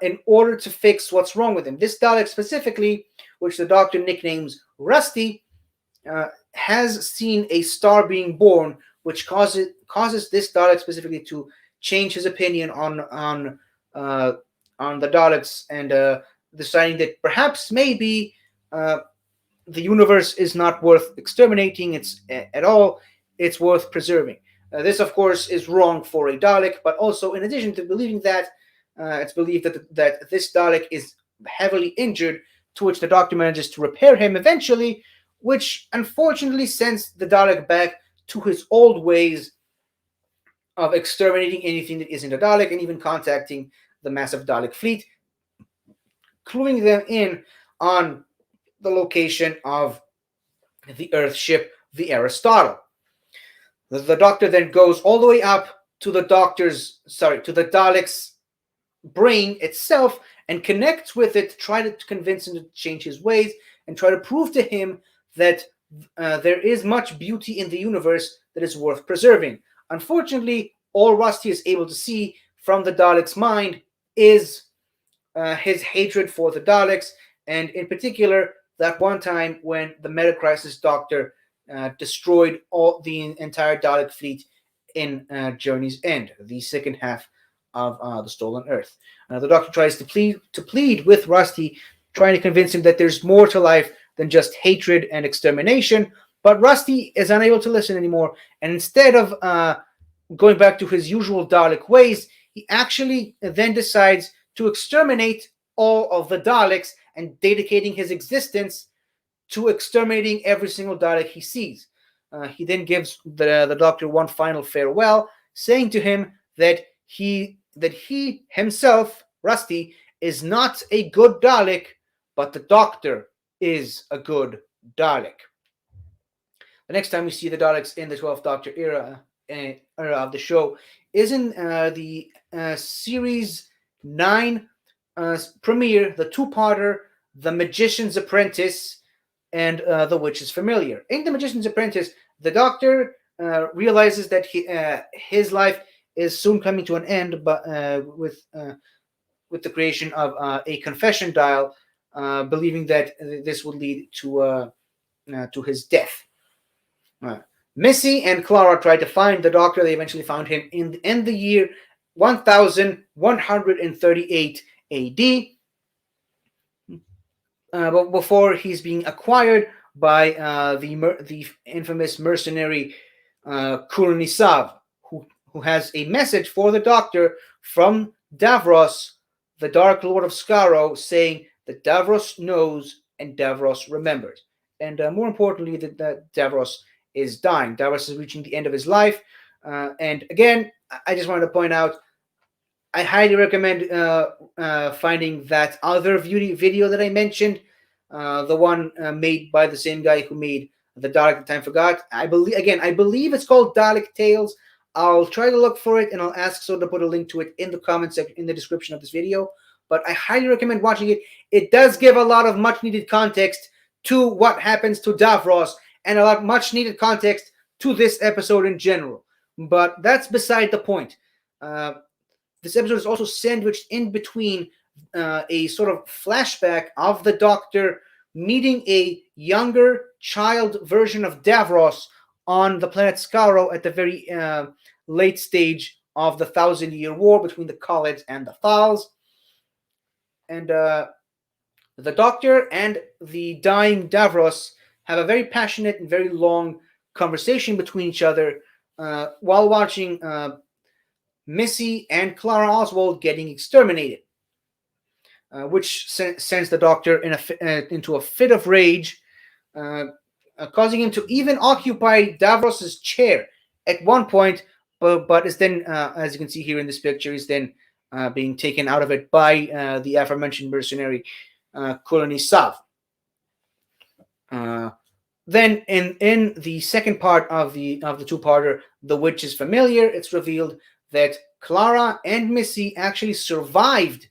in order to fix what's wrong with him. This Dalek specifically, which the Doctor nicknames Rusty, has seen a star being born, which causes this Dalek specifically to change his opinion on the Daleks and deciding that perhaps maybe the universe is not worth exterminating at all. It's worth preserving. This, of course, is wrong for a Dalek, but also, in addition to believing that, it's believed that this Dalek is heavily injured, to which the Doctor manages to repair him eventually, which unfortunately sends the Dalek back to his old ways of exterminating anything that isn't a Dalek and even contacting the massive Dalek fleet, cluing them in on the location of the Earth ship, the Aristotle. The Doctor then goes all the way up to the Dalek's brain itself and connects with it to try to convince him to change his ways and try to prove to him that there is much beauty in the universe that is worth preserving. Unfortunately, all Rusty is able to see from the Dalek's mind is his hatred for the Daleks, and in particular, that one time when the Metacrisis Doctor destroyed the entire Dalek fleet in Journey's End, the second half of the Stolen Earth. The Doctor tries to plead with Rusty, trying to convince him that there's more to life than just hatred and extermination, but Rusty is unable to listen anymore, and instead of going back to his usual Dalek ways, he actually then decides to exterminate all of the Daleks and dedicating his existence to exterminating every single Dalek he sees. He then gives the Doctor one final farewell, saying to him that he himself, Rusty, is not a good Dalek, but the Doctor is a good Dalek. The next time we see the Daleks in the 12th Doctor era of the show is in the Series 9 premiere, the two-parter, The Magician's Apprentice, and The Witch's Familiar. In The Magician's Apprentice, the Doctor realizes that his life is soon coming to an end, but with the creation of a confession dial, believing that this would lead to his death. Missy and Clara tried to find the Doctor. They eventually found him in the year 1138 AD, but before he's being acquired by the infamous mercenary Kurnisav, who has a message for the Doctor from Davros, the Dark Lord of Skaro, saying that Davros knows and Davros remembers. And more importantly, that Davros is dying. Davros is reaching the end of his life. And again, I just wanted to point out, I highly recommend finding that other video that I mentioned, the one made by the same guy who made the Dalek That Time Forgot. I believe it's called Dalek Tales. I'll try to look for it, and I'll ask Soda to put a link to it in the comment section, in the description of this video. But I highly recommend watching it. It does give a lot of much-needed context to what happens to Davros, and a lot much-needed context to this episode in general. But that's beside the point. This episode is also sandwiched in between a sort of flashback of the Doctor meeting a younger child version of Davros on the planet Skaro at the very late stage of the Thousand-Year War between the Khalids and the Thals. And the Doctor and the dying Davros have a very passionate and very long conversation between each other while watching Missy and Clara Oswald getting exterminated, which sends the Doctor into a fit of rage, uh, causing him to even occupy Davros's chair at one point, but is then, as you can see here in this picture, is then being taken out of it by the aforementioned mercenary Colony Sav. Then in the second part of the two-parter, The Witch is Familiar, it's revealed that Clara and Missy actually survived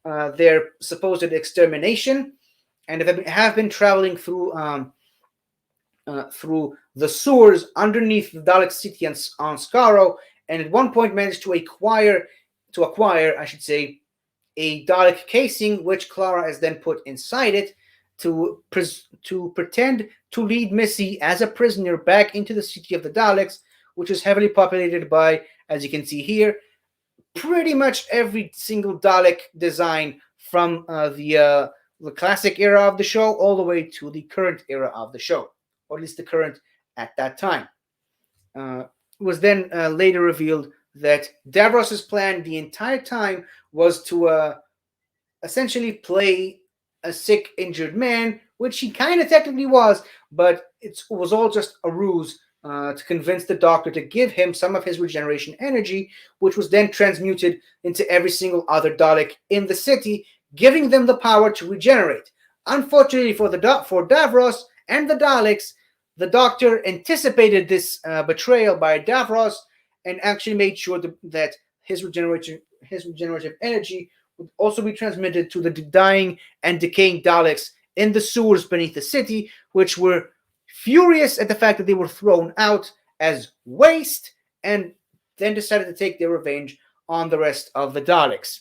their supposed extermination and have been traveling through the sewers underneath the Dalek city on Skaro, and at one point managed to acquire, I should say, a Dalek casing, which Clara has then put inside it to pretend to lead Missy as a prisoner back into the city of the Daleks, which is heavily populated by, as you can see here, pretty much every single Dalek design from the classic era of the show all the way to the current era of the show, or at least the current at that time. It was then later revealed that Davros's plan the entire time was to essentially play a sick, injured man, which he kind of technically was, but it was all just a ruse to convince the Doctor to give him some of his regeneration energy, which was then transmuted into every single other Dalek in the city, giving them the power to regenerate. Unfortunately for Davros and the Daleks, the Doctor anticipated this betrayal by Davros and actually made sure that his regenerative energy would also be transmitted to the dying and decaying Daleks in the sewers beneath the city, which were furious at the fact that they were thrown out as waste, and then decided to take their revenge on the rest of the Daleks.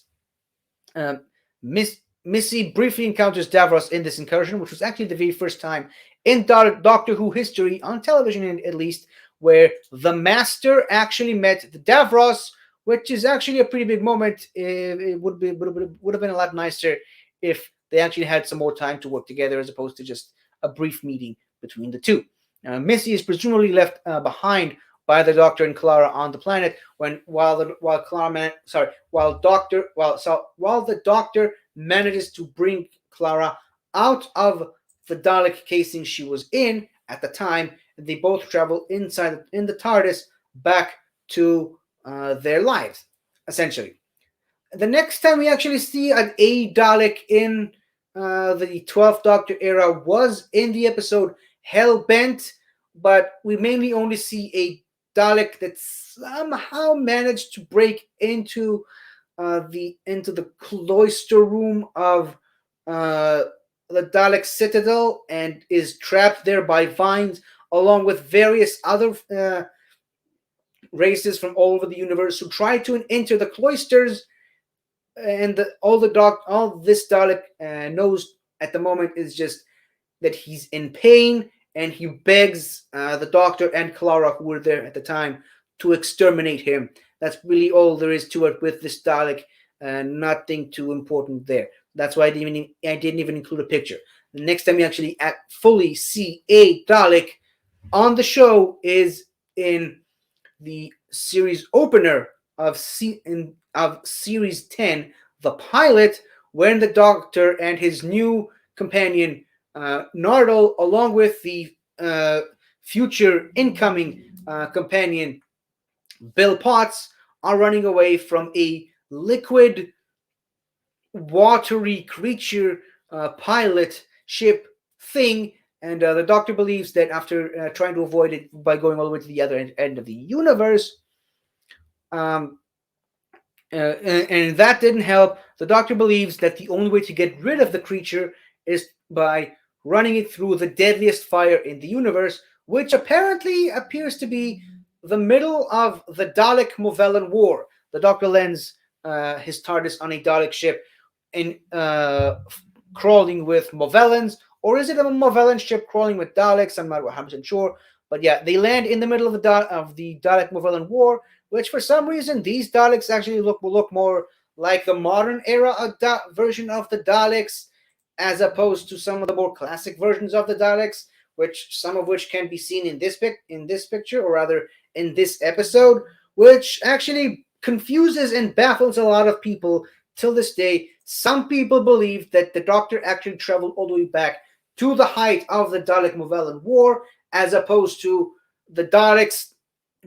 Missy briefly encounters Davros in this incursion, which was actually the very first time in Doctor Who history, on television at least, where the Master actually met the Davros, which is actually a pretty big moment. It would have been a lot nicer if they actually had some more time to work together as opposed to just a brief meeting between the two. Missy is presumably left behind by the Doctor and Clara on the planet while the Doctor manages to bring Clara out of the Dalek casing she was in at the time. They both travel in the TARDIS back to their lives, essentially. The next time we actually see an A Dalek in the 12th Doctor era was in the episode Hellbent, but we mainly only see a Dalek that somehow managed to break into the cloister room of the Dalek Citadel and is trapped there by vines, along with various other races from all over the universe who try to enter the cloisters. And all this Dalek knows at the moment is just that he's in pain, and he begs the Doctor and Clara, who were there at the time, to exterminate him. That's really all there is to it with this Dalek. Nothing too important there. That's why I didn't even include a picture. The next time we actually fully see a Dalek on the show is in the series opener of Series 10, the pilot, when the Doctor and his new companion Nardole, along with the future incoming companion Bill Potts, are running away from a liquid, watery creature pilot ship thing. And the Doctor believes that after trying to avoid it by going all the way to the other end of the universe, and that didn't help, the Doctor believes that the only way to get rid of the creature is by running it through the deadliest fire in the universe, which apparently appears to be the middle of the Dalek-Movellan War. The Doctor lands his TARDIS on a Dalek ship, crawling with Movellans, or is it a Movellan ship crawling with Daleks? I'm not 100% sure. But yeah, they land in the middle of the Dalek Movellan War, which for some reason these Daleks actually will look more like the modern era version of the Daleks, as opposed to some of the more classic versions of the Daleks, which some of which can be seen in this picture, or rather in this episode, which actually confuses and baffles a lot of people till this day. Some people believe that the Doctor actually traveled all the way back to the height of the Dalek Movellan War, as opposed to the Daleks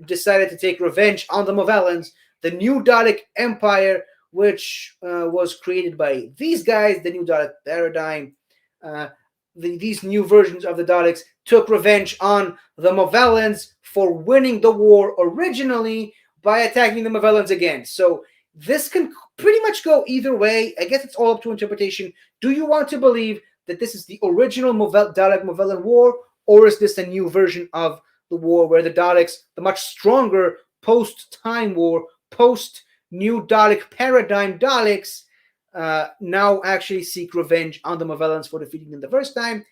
decided to take revenge on the Movellans. The new Dalek Empire, which was created by these guys, the new Dalek paradigm, uh, these new versions of the Daleks took revenge on the Movellans for winning the war originally by attacking the Movellans again. So this can pretty much go either way. I guess it's all up to interpretation. Do you want to believe that this is the original Dalek Movellan War, or is this a new version of the war where the Daleks, the much stronger post-Time War, post-New Dalek paradigm Daleks, now actually seek revenge on the Movellans for defeating them the first time?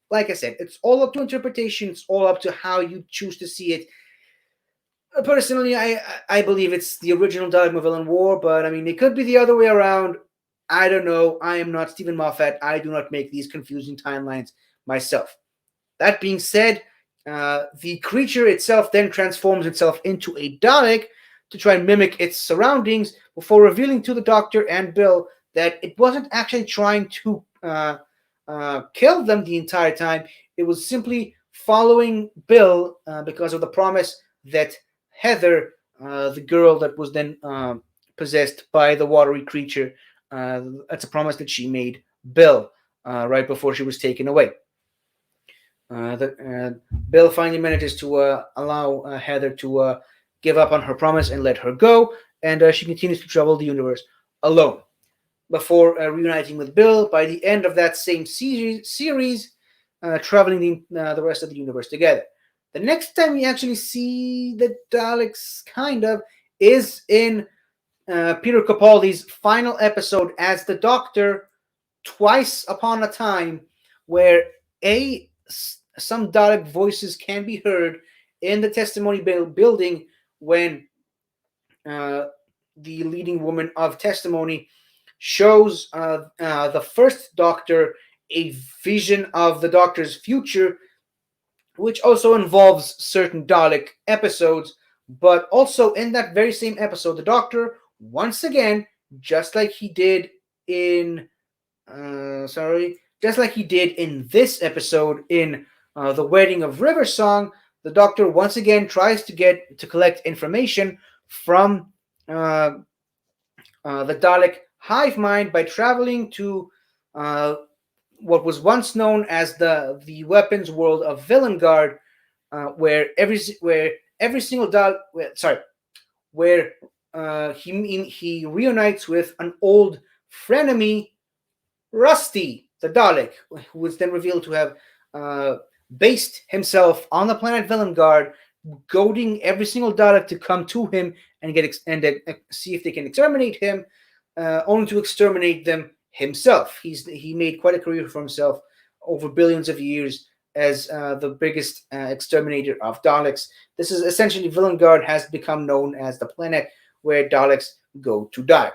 Like I said, it's all up to interpretation. It's all up to how you choose to see it. Personally, I believe it's the original Dalek Movellan War, but I mean, it could be the other way around. I don't know. I am not Stephen Moffat. I do not make these confusing timelines myself. That being said, the creature itself then transforms itself into a Dalek to try and mimic its surroundings before revealing to the Doctor and Bill that it wasn't actually trying to kill them the entire time. It was simply following Bill because of the promise that Heather, the girl that was then possessed by the watery creature, that's a promise that she made Bill right before she was taken away. Bill finally manages to allow Heather to give up on her promise and let her go, and she continues to travel the universe alone before reuniting with Bill by the end of that same series, traveling the rest of the universe together. The next time we actually see the Daleks, kind of, is in Peter Capaldi's final episode as the Doctor, Twice Upon a Time, where some Dalek voices can be heard in the testimony building when the leading woman of testimony shows the first Doctor a vision of the Doctor's future, which also involves certain Dalek episodes. But also in that very same episode, the Doctor, once again, just like he did in just like he did in this episode in the Wedding of River Song, the Doctor once again tries to collect information from the Dalek hive mind by traveling to what was once known as the weapons world of Villengard, where every single Dalek, where he reunites with an old frenemy, Rusty, the Dalek, who was then revealed to have based himself on the planet Villengard, goading every single Dalek to come to him and see if they can exterminate him, only to exterminate them himself. He made quite a career for himself over billions of years as the biggest exterminator of Daleks. This is essentially, Villengard has become known as the planet where Daleks go to die.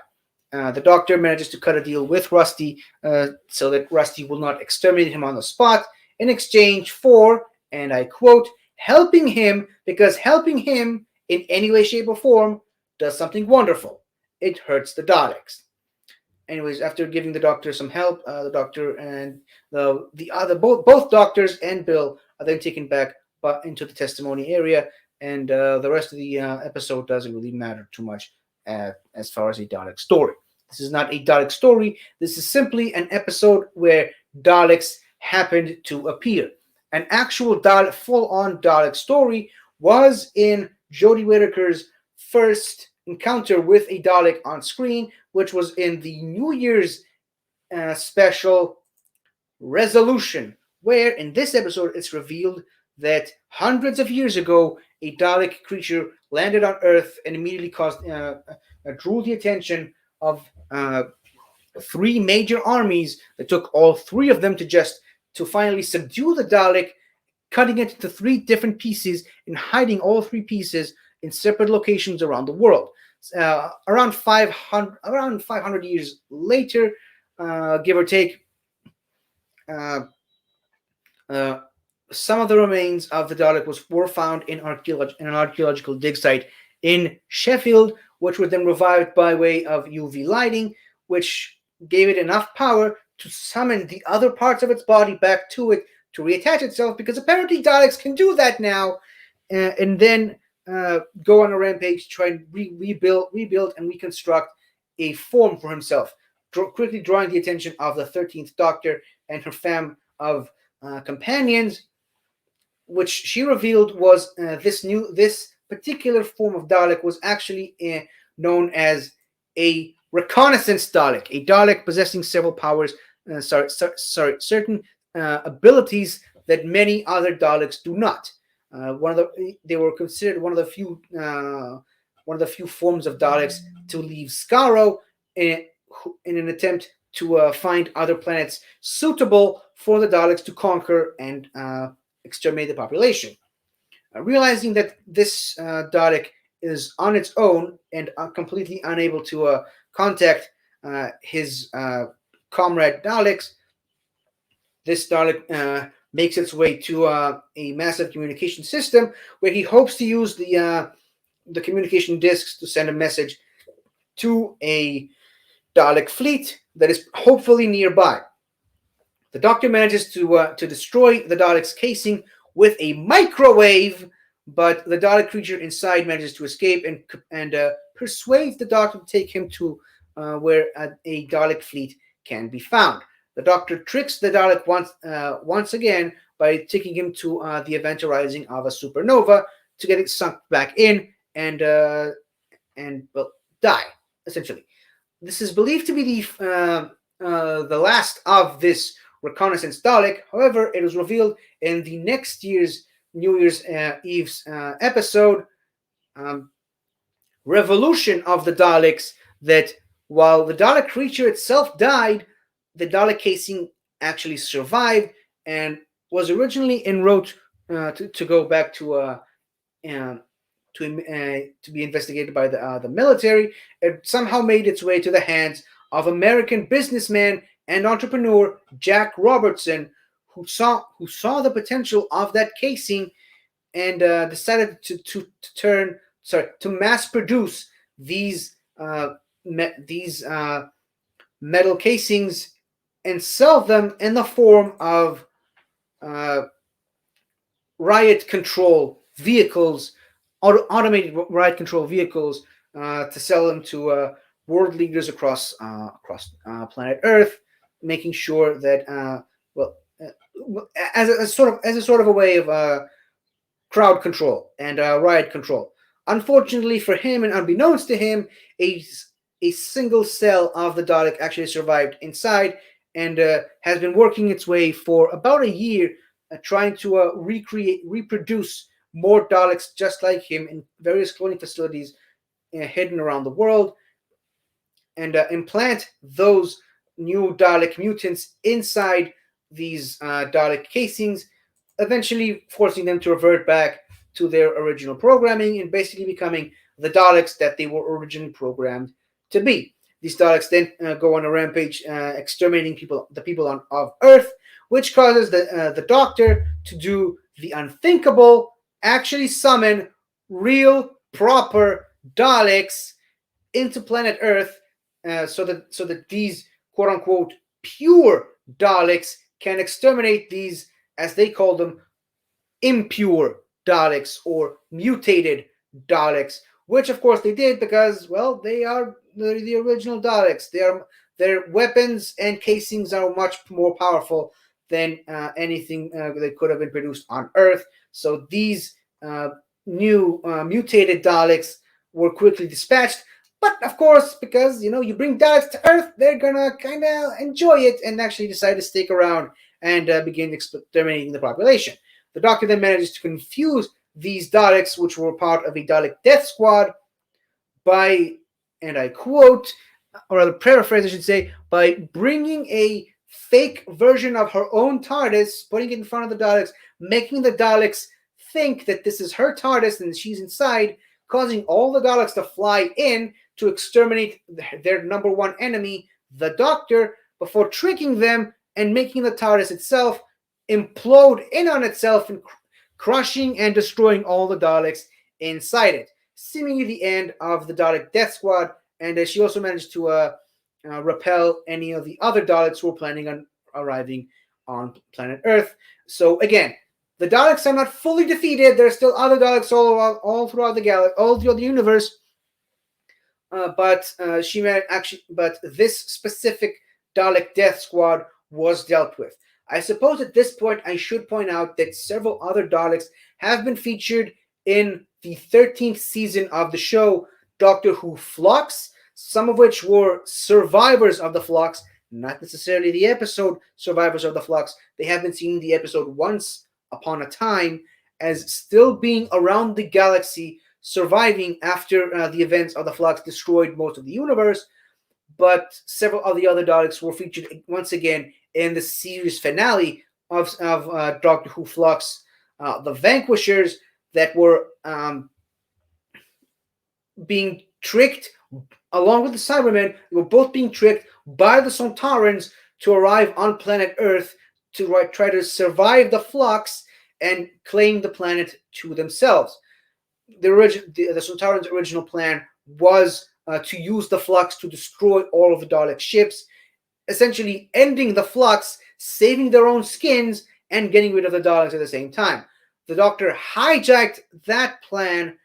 The Doctor manages to cut a deal with Rusty so that Rusty will not exterminate him on the spot, in exchange for, and I quote, helping him, because helping him in any way, shape, or form does something wonderful. It hurts the Daleks. Anyways, after giving the Doctor some help, the Doctor and both Doctors and Bill are then taken back into the testimony area, and the rest of the episode doesn't really matter too much as far as a Dalek story. This is not a Dalek story. This is simply an episode where Daleks happened to appear. An actual full-on Dalek story was in Jodie Whittaker's first encounter with a Dalek on screen, which was in the New Year's special Resolution, where in this episode it's revealed that hundreds of years ago a Dalek creature landed on Earth and immediately drew the attention of three major armies that took all three of them to just to finally subdue the Dalek, cutting it into three different pieces and hiding all three pieces in separate locations around the world. Around 500 years later, give or take, uh, uh, some of the remains of the Dalek were found in an archaeological dig site in Sheffield, which were then revived by way of UV lighting, which gave it enough power to summon the other parts of its body back to it to reattach itself, because apparently Daleks can do that now, and then go on a rampage to try and rebuild and reconstruct a form for himself, quickly drawing the attention of the 13th Doctor and her fam of companions, which she revealed was this particular form of Dalek was actually known as a reconnaissance Dalek, a Dalek possessing several powers, certain abilities that many other Daleks do not. They were considered one of the few forms of Daleks to leave Skaro in an attempt to find other planets suitable for the Daleks to conquer and exterminate the population. Realizing that this Dalek is on its own and completely unable to contact his comrade Daleks, this Dalek makes its way to a massive communication system where he hopes to use the communication discs to send a message to a Dalek fleet that is hopefully nearby. The Doctor manages to destroy the Dalek's casing with a microwave, but the Dalek creature inside manages to escape and persuades the Doctor to take him to where a Dalek fleet can be found. The Doctor tricks the Dalek once again by taking him to the event arising of a supernova to get it sunk back in and die, essentially. This is believed to be the last of this reconnaissance Dalek. However, it was revealed in the next year's New Year's Eve's episode, Revolution of the Daleks, that while the Dalek creature itself died, the Dalek casing actually survived and was originally en route to go back to be investigated by the military. It somehow made its way to the hands of American businessman and entrepreneur Jack Robertson, who saw the potential of that casing and decided to mass produce these metal casings and sell them in the form of riot control vehicles, automated riot control vehicles, to sell them to world leaders across planet Earth, making sure that as a sort of a way of crowd control and riot control. Unfortunately for him, and unbeknownst to him, a single cell of the Dalek actually survived inside and has been working its way for about a year, trying to reproduce more Daleks just like him in various cloning facilities hidden around the world, and implant those new Dalek mutants inside these Dalek casings, eventually forcing them to revert back to their original programming and basically becoming the Daleks that they were originally programmed to be. These Daleks then go on a rampage, exterminating the people of Earth, which causes the Doctor to do the unthinkable, actually summon real, proper Daleks into planet Earth, so that these quote unquote pure Daleks can exterminate these, as they call them, impure Daleks or mutated Daleks, which of course they did because, well, they're the original Daleks. Their weapons and casings are much more powerful than anything that could have been produced on Earth. So these new mutated Daleks were quickly dispatched. But of course, because you bring Daleks to Earth, they're gonna kind of enjoy it and actually decide to stick around and begin exterminating the population. The Doctor then manages to confuse these Daleks, which were part of a Dalek death squad, by, and I quote, or rather paraphrase, I should say, by bringing a fake version of her own TARDIS, putting it in front of the Daleks, making the Daleks think that this is her TARDIS and she's inside, causing all the Daleks to fly in to exterminate their number one enemy, the Doctor, before tricking them and making the TARDIS itself implode in on itself and crushing and destroying all the Daleks inside it. Seemingly the end of the Dalek Death Squad, and she also managed to repel any of the other Daleks who were planning on arriving on planet Earth. So again, the Daleks are not fully defeated. There's still other Daleks all throughout the galaxy, all throughout the universe. But this specific Dalek Death Squad was dealt with. I suppose at this point I should point out that several other Daleks have been featured in the 13th season of the show Doctor Who Flux, some of which were survivors of the Flux, not necessarily the episode survivors of the Flux. They have been seen in the episode Once Upon a Time as still being around the galaxy, surviving after the events of the Flux destroyed most of the universe. But several of the other Daleks were featured once again in the series finale of Doctor Who Flux, the Vanquishers, that were being tricked along with the Cybermen. They were both being tricked by the Sontarans to arrive on planet Earth to try to survive the Flux and claim the planet to themselves. The Sontarans' original plan was to use the Flux to destroy all of the Dalek ships, essentially ending the Flux, saving their own skins, and getting rid of the Daleks at the same time. The Doctor hijacked that plan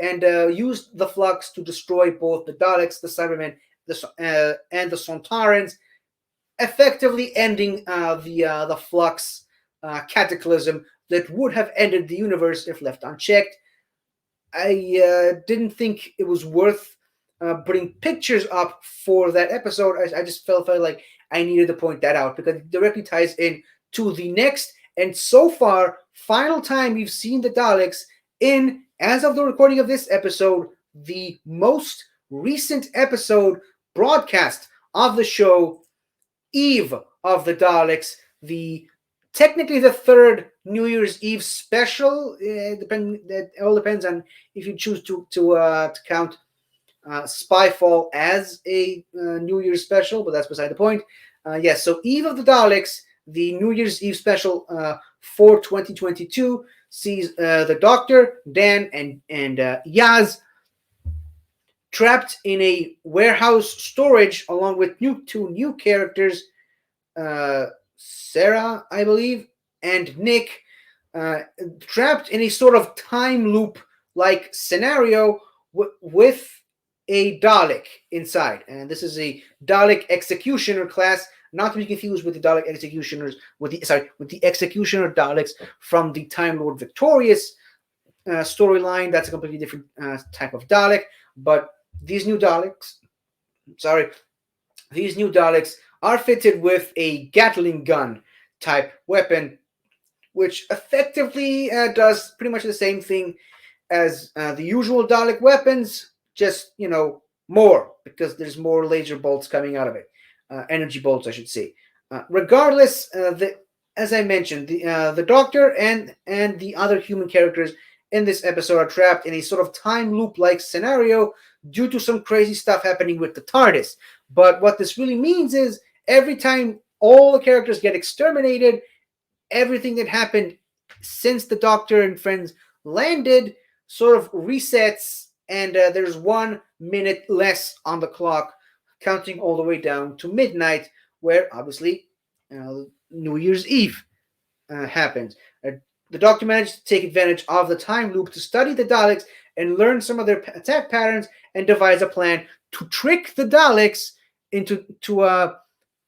and used the Flux to destroy both the Daleks, the Cybermen, and the Sontarans, effectively ending the Flux cataclysm that would have ended the universe if left unchecked. I didn't think it was worth putting pictures up for that episode. I just felt like I needed to point that out because it directly ties in to the next and so far final time we've seen the Daleks in, as of the recording of this episode, the most recent episode broadcast of the show, Eve of the Daleks, technically the third New Year's Eve special. It all depends on if you choose to count Spyfall as a New Year's special, but that's beside the point. Yes, so Eve of the Daleks, the New Year's Eve special for 2022, sees the Doctor, Dan, and Yaz trapped in a warehouse storage along with two new characters, Sarah, I believe, and Nick, trapped in a sort of time loop like scenario with a Dalek inside. And this is a Dalek Executioner class, not to be confused with the Dalek Executioners, with the Executioner Daleks from the Time Lord Victorious storyline. That's a completely different type of Dalek. But these new Daleks are fitted with a Gatling gun type weapon, which effectively does pretty much the same thing as the usual Dalek weapons, just, more, because there's more laser bolts coming out of it. Energy bolts, I should say. Regardless, as I mentioned, the Doctor and the other human characters in this episode are trapped in a sort of time loop-like scenario due to some crazy stuff happening with the TARDIS. But what this really means is every time all the characters get exterminated, everything that happened since the Doctor and friends landed sort of resets, and there's 1 minute less on the clock, counting all the way down to midnight, where obviously New Year's Eve happens. The Doctor managed to take advantage of the time loop to study the Daleks and learn some of their attack patterns and devise a plan to trick the Daleks into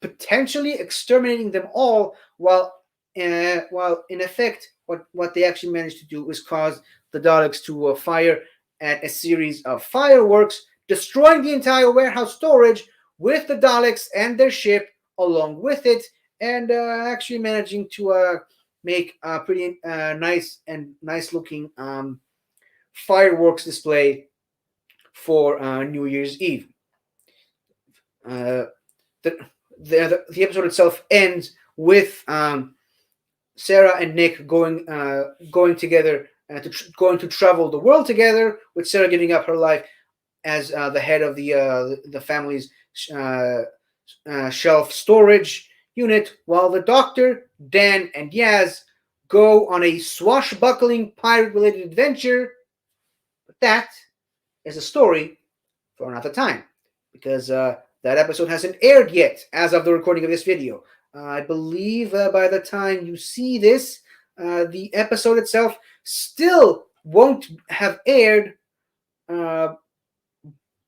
potentially exterminating them all, while in effect what they actually managed to do is cause the Daleks to fire at a series of fireworks, destroying the entire warehouse storage with the Daleks and their ship along with it, and actually managing to make a pretty nice looking fireworks display for New Year's Eve. the episode itself ends with Sarah and Nick going together, going to travel the world together, with Sarah giving up her life as the head of the family's uh, shelf storage unit, while the Doctor, Dan, and Yaz go on a swashbuckling pirate-related adventure. But that is a story for another time, because that episode hasn't aired yet as of the recording of this video. I believe by the time you see this, the episode itself still won't have aired, uh,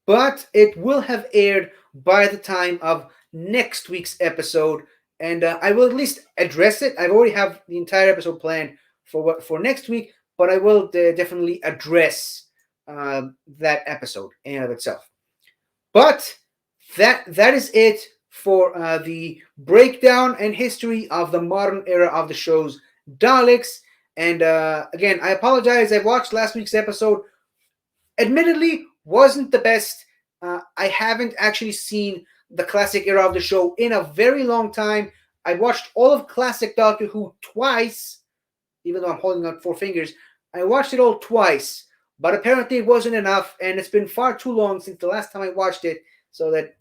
but it will have aired by the time of next week's episode, and I will at least address it. I already have the entire episode planned for next week, but I will definitely address that episode in and of itself. But that is it for the breakdown and history of the modern era of the show's Daleks. And again, I apologize. I watched last week's episode. Admittedly, wasn't the best. I haven't actually seen the classic era of the show in a very long time. I watched all of classic Doctor Who twice, even though I'm holding out four fingers. I watched it all twice, but apparently it wasn't enough, and it's been far too long since the last time I watched it, so that,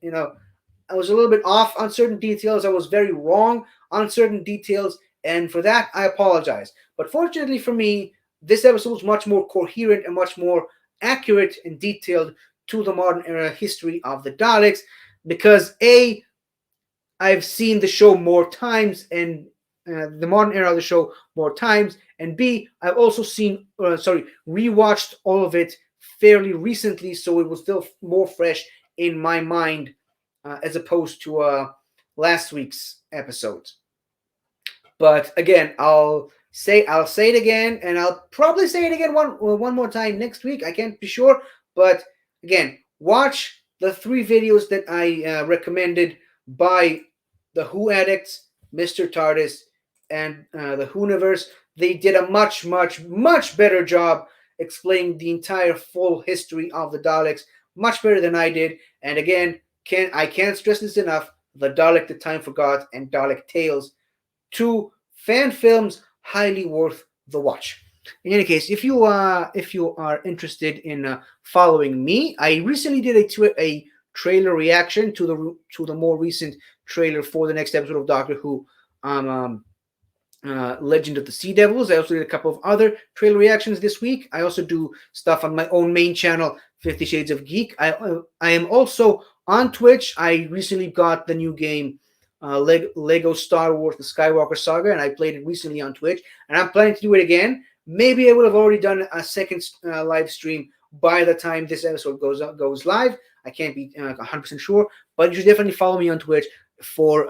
I was a little bit off on certain details. I was very wrong on certain details, and for that, I apologize. But fortunately for me, this episode was much more coherent and much more accurate and detailed to the modern era history of the Daleks, because A, I've seen the show more times, and the modern era of the show more times, and B, I've also rewatched all of it fairly recently, so it was still more fresh in my mind as opposed to last week's episodes. But again, I'll say it again, and I'll probably say it again one more time next week. I can't be sure, but again, watch the three videos that I recommended by the Who Addicts, Mr. TARDIS, and the Whoniverse. They did a much, much, much better job explaining the entire full history of the Daleks, much better than I did. And again, I can't stress this enough: The Dalek That Time Forgot and Dalek Tales, two fan films highly worth the watch. In any case, if you are interested in following me, I recently did a trailer reaction to the more recent trailer for the next episode of Doctor Who, Legend of the Sea Devils. I also did a couple of other trailer reactions this week. I also do stuff on my own main channel, 50 Shades of Geek. I am also on Twitch. I recently got the new game, Lego Star Wars: The Skywalker Saga, and I played it recently on Twitch, and I'm planning to do it again. Maybe I would have already done a second live stream by the time this episode goes live. I can't be 100% sure, but you should definitely follow me on Twitch for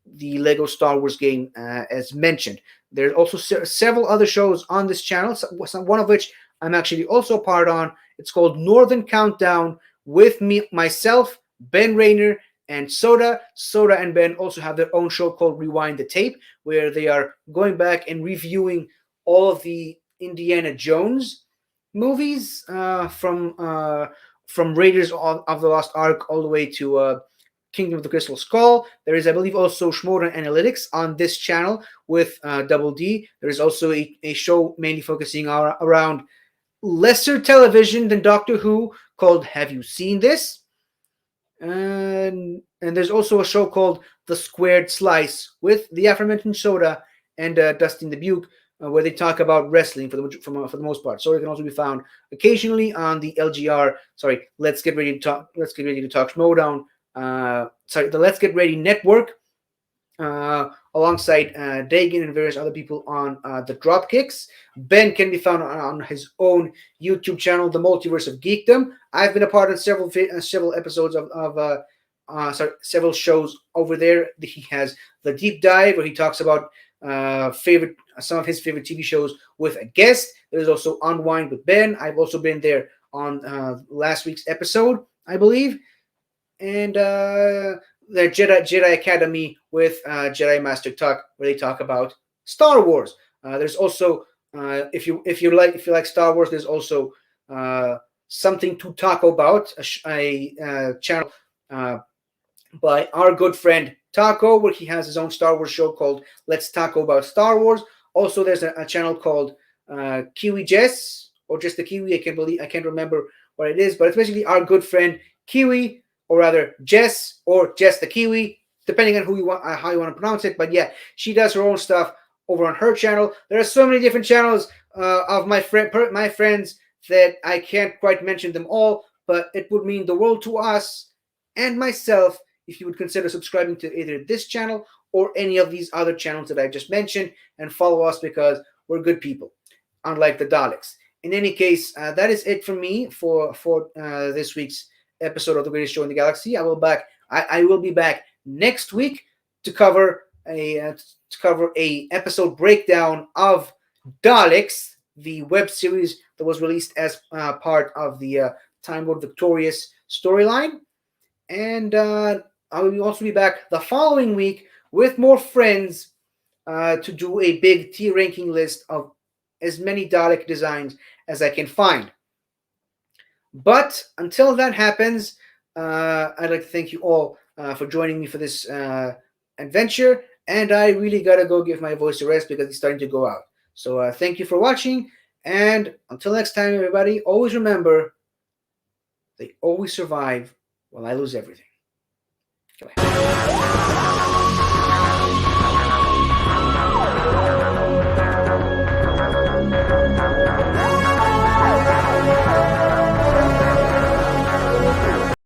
the Lego Star Wars game, as mentioned. There's also several other shows on this channel, one of which I'm actually also part on. It's called Northern Countdown, with myself, Ben Rayner, and Soda. Soda and Ben also have their own show called Rewind the Tape, where they are going back and reviewing all of the Indiana Jones movies, from Raiders of the Lost Ark all the way to Kingdom of the Crystal Skull. There is, I believe, also Schmoder Analytics on this channel with Double D. There is also a show mainly focusing around lesser television than Doctor Who called Have You Seen This? And there's also a show called The Squared Slice with the aforementioned Soda and Dustin the Buke, where they talk about wrestling for the most part. Soda can also be found occasionally on the LGR. Sorry, Let's Get Ready to Talk Schmodown. The Let's Get Ready Network, alongside Dagan and various other people on the Dropkicks. Ben can be found on his own YouTube channel, The Multiverse of Geekdom. I've been a part of several episodes of several shows over there. He has The Deep Dive, where he talks about some of his favorite TV shows with a guest. There's also Unwind with Ben. I've also been there on last week's episode, I believe. And the Jedi Academy with Jedi Master Talk, where they talk about Star Wars. There's also if you like Star Wars, there's also Something to Talk About, a channel by our good friend Taco, where he has his own Star Wars show called Let's Taco About Star Wars. Also, there's a channel called Kiwi Jess, or just the Kiwi. I can't remember what it is, but it's basically our good friend Kiwi, or rather Jess, or Jess the Kiwi, depending on who you want, how you want to pronounce it. But yeah, she does her own stuff over on her channel. There are so many different channels of my friends that I can't quite mention them all, but it would mean the world to us and myself if you would consider subscribing to either this channel or any of these other channels that I just mentioned, and follow us because we're good people, unlike the Daleks. In any case, that is it from me for this week's episode of The Greatest Show in the Galaxy. I will be back next week to cover a episode breakdown of Daleks, the web series that was released as part of the Time Lord Victorious storyline. And I will also be back the following week with more friends to do a big tier ranking list of as many Dalek designs as I can find. But until that happens, I'd like to thank you all for joining me for this adventure. And I really gotta go give my voice a rest because it's starting to go out. So thank you for watching. And until next time, everybody, always remember, they always survive while I lose everything. Goodbye.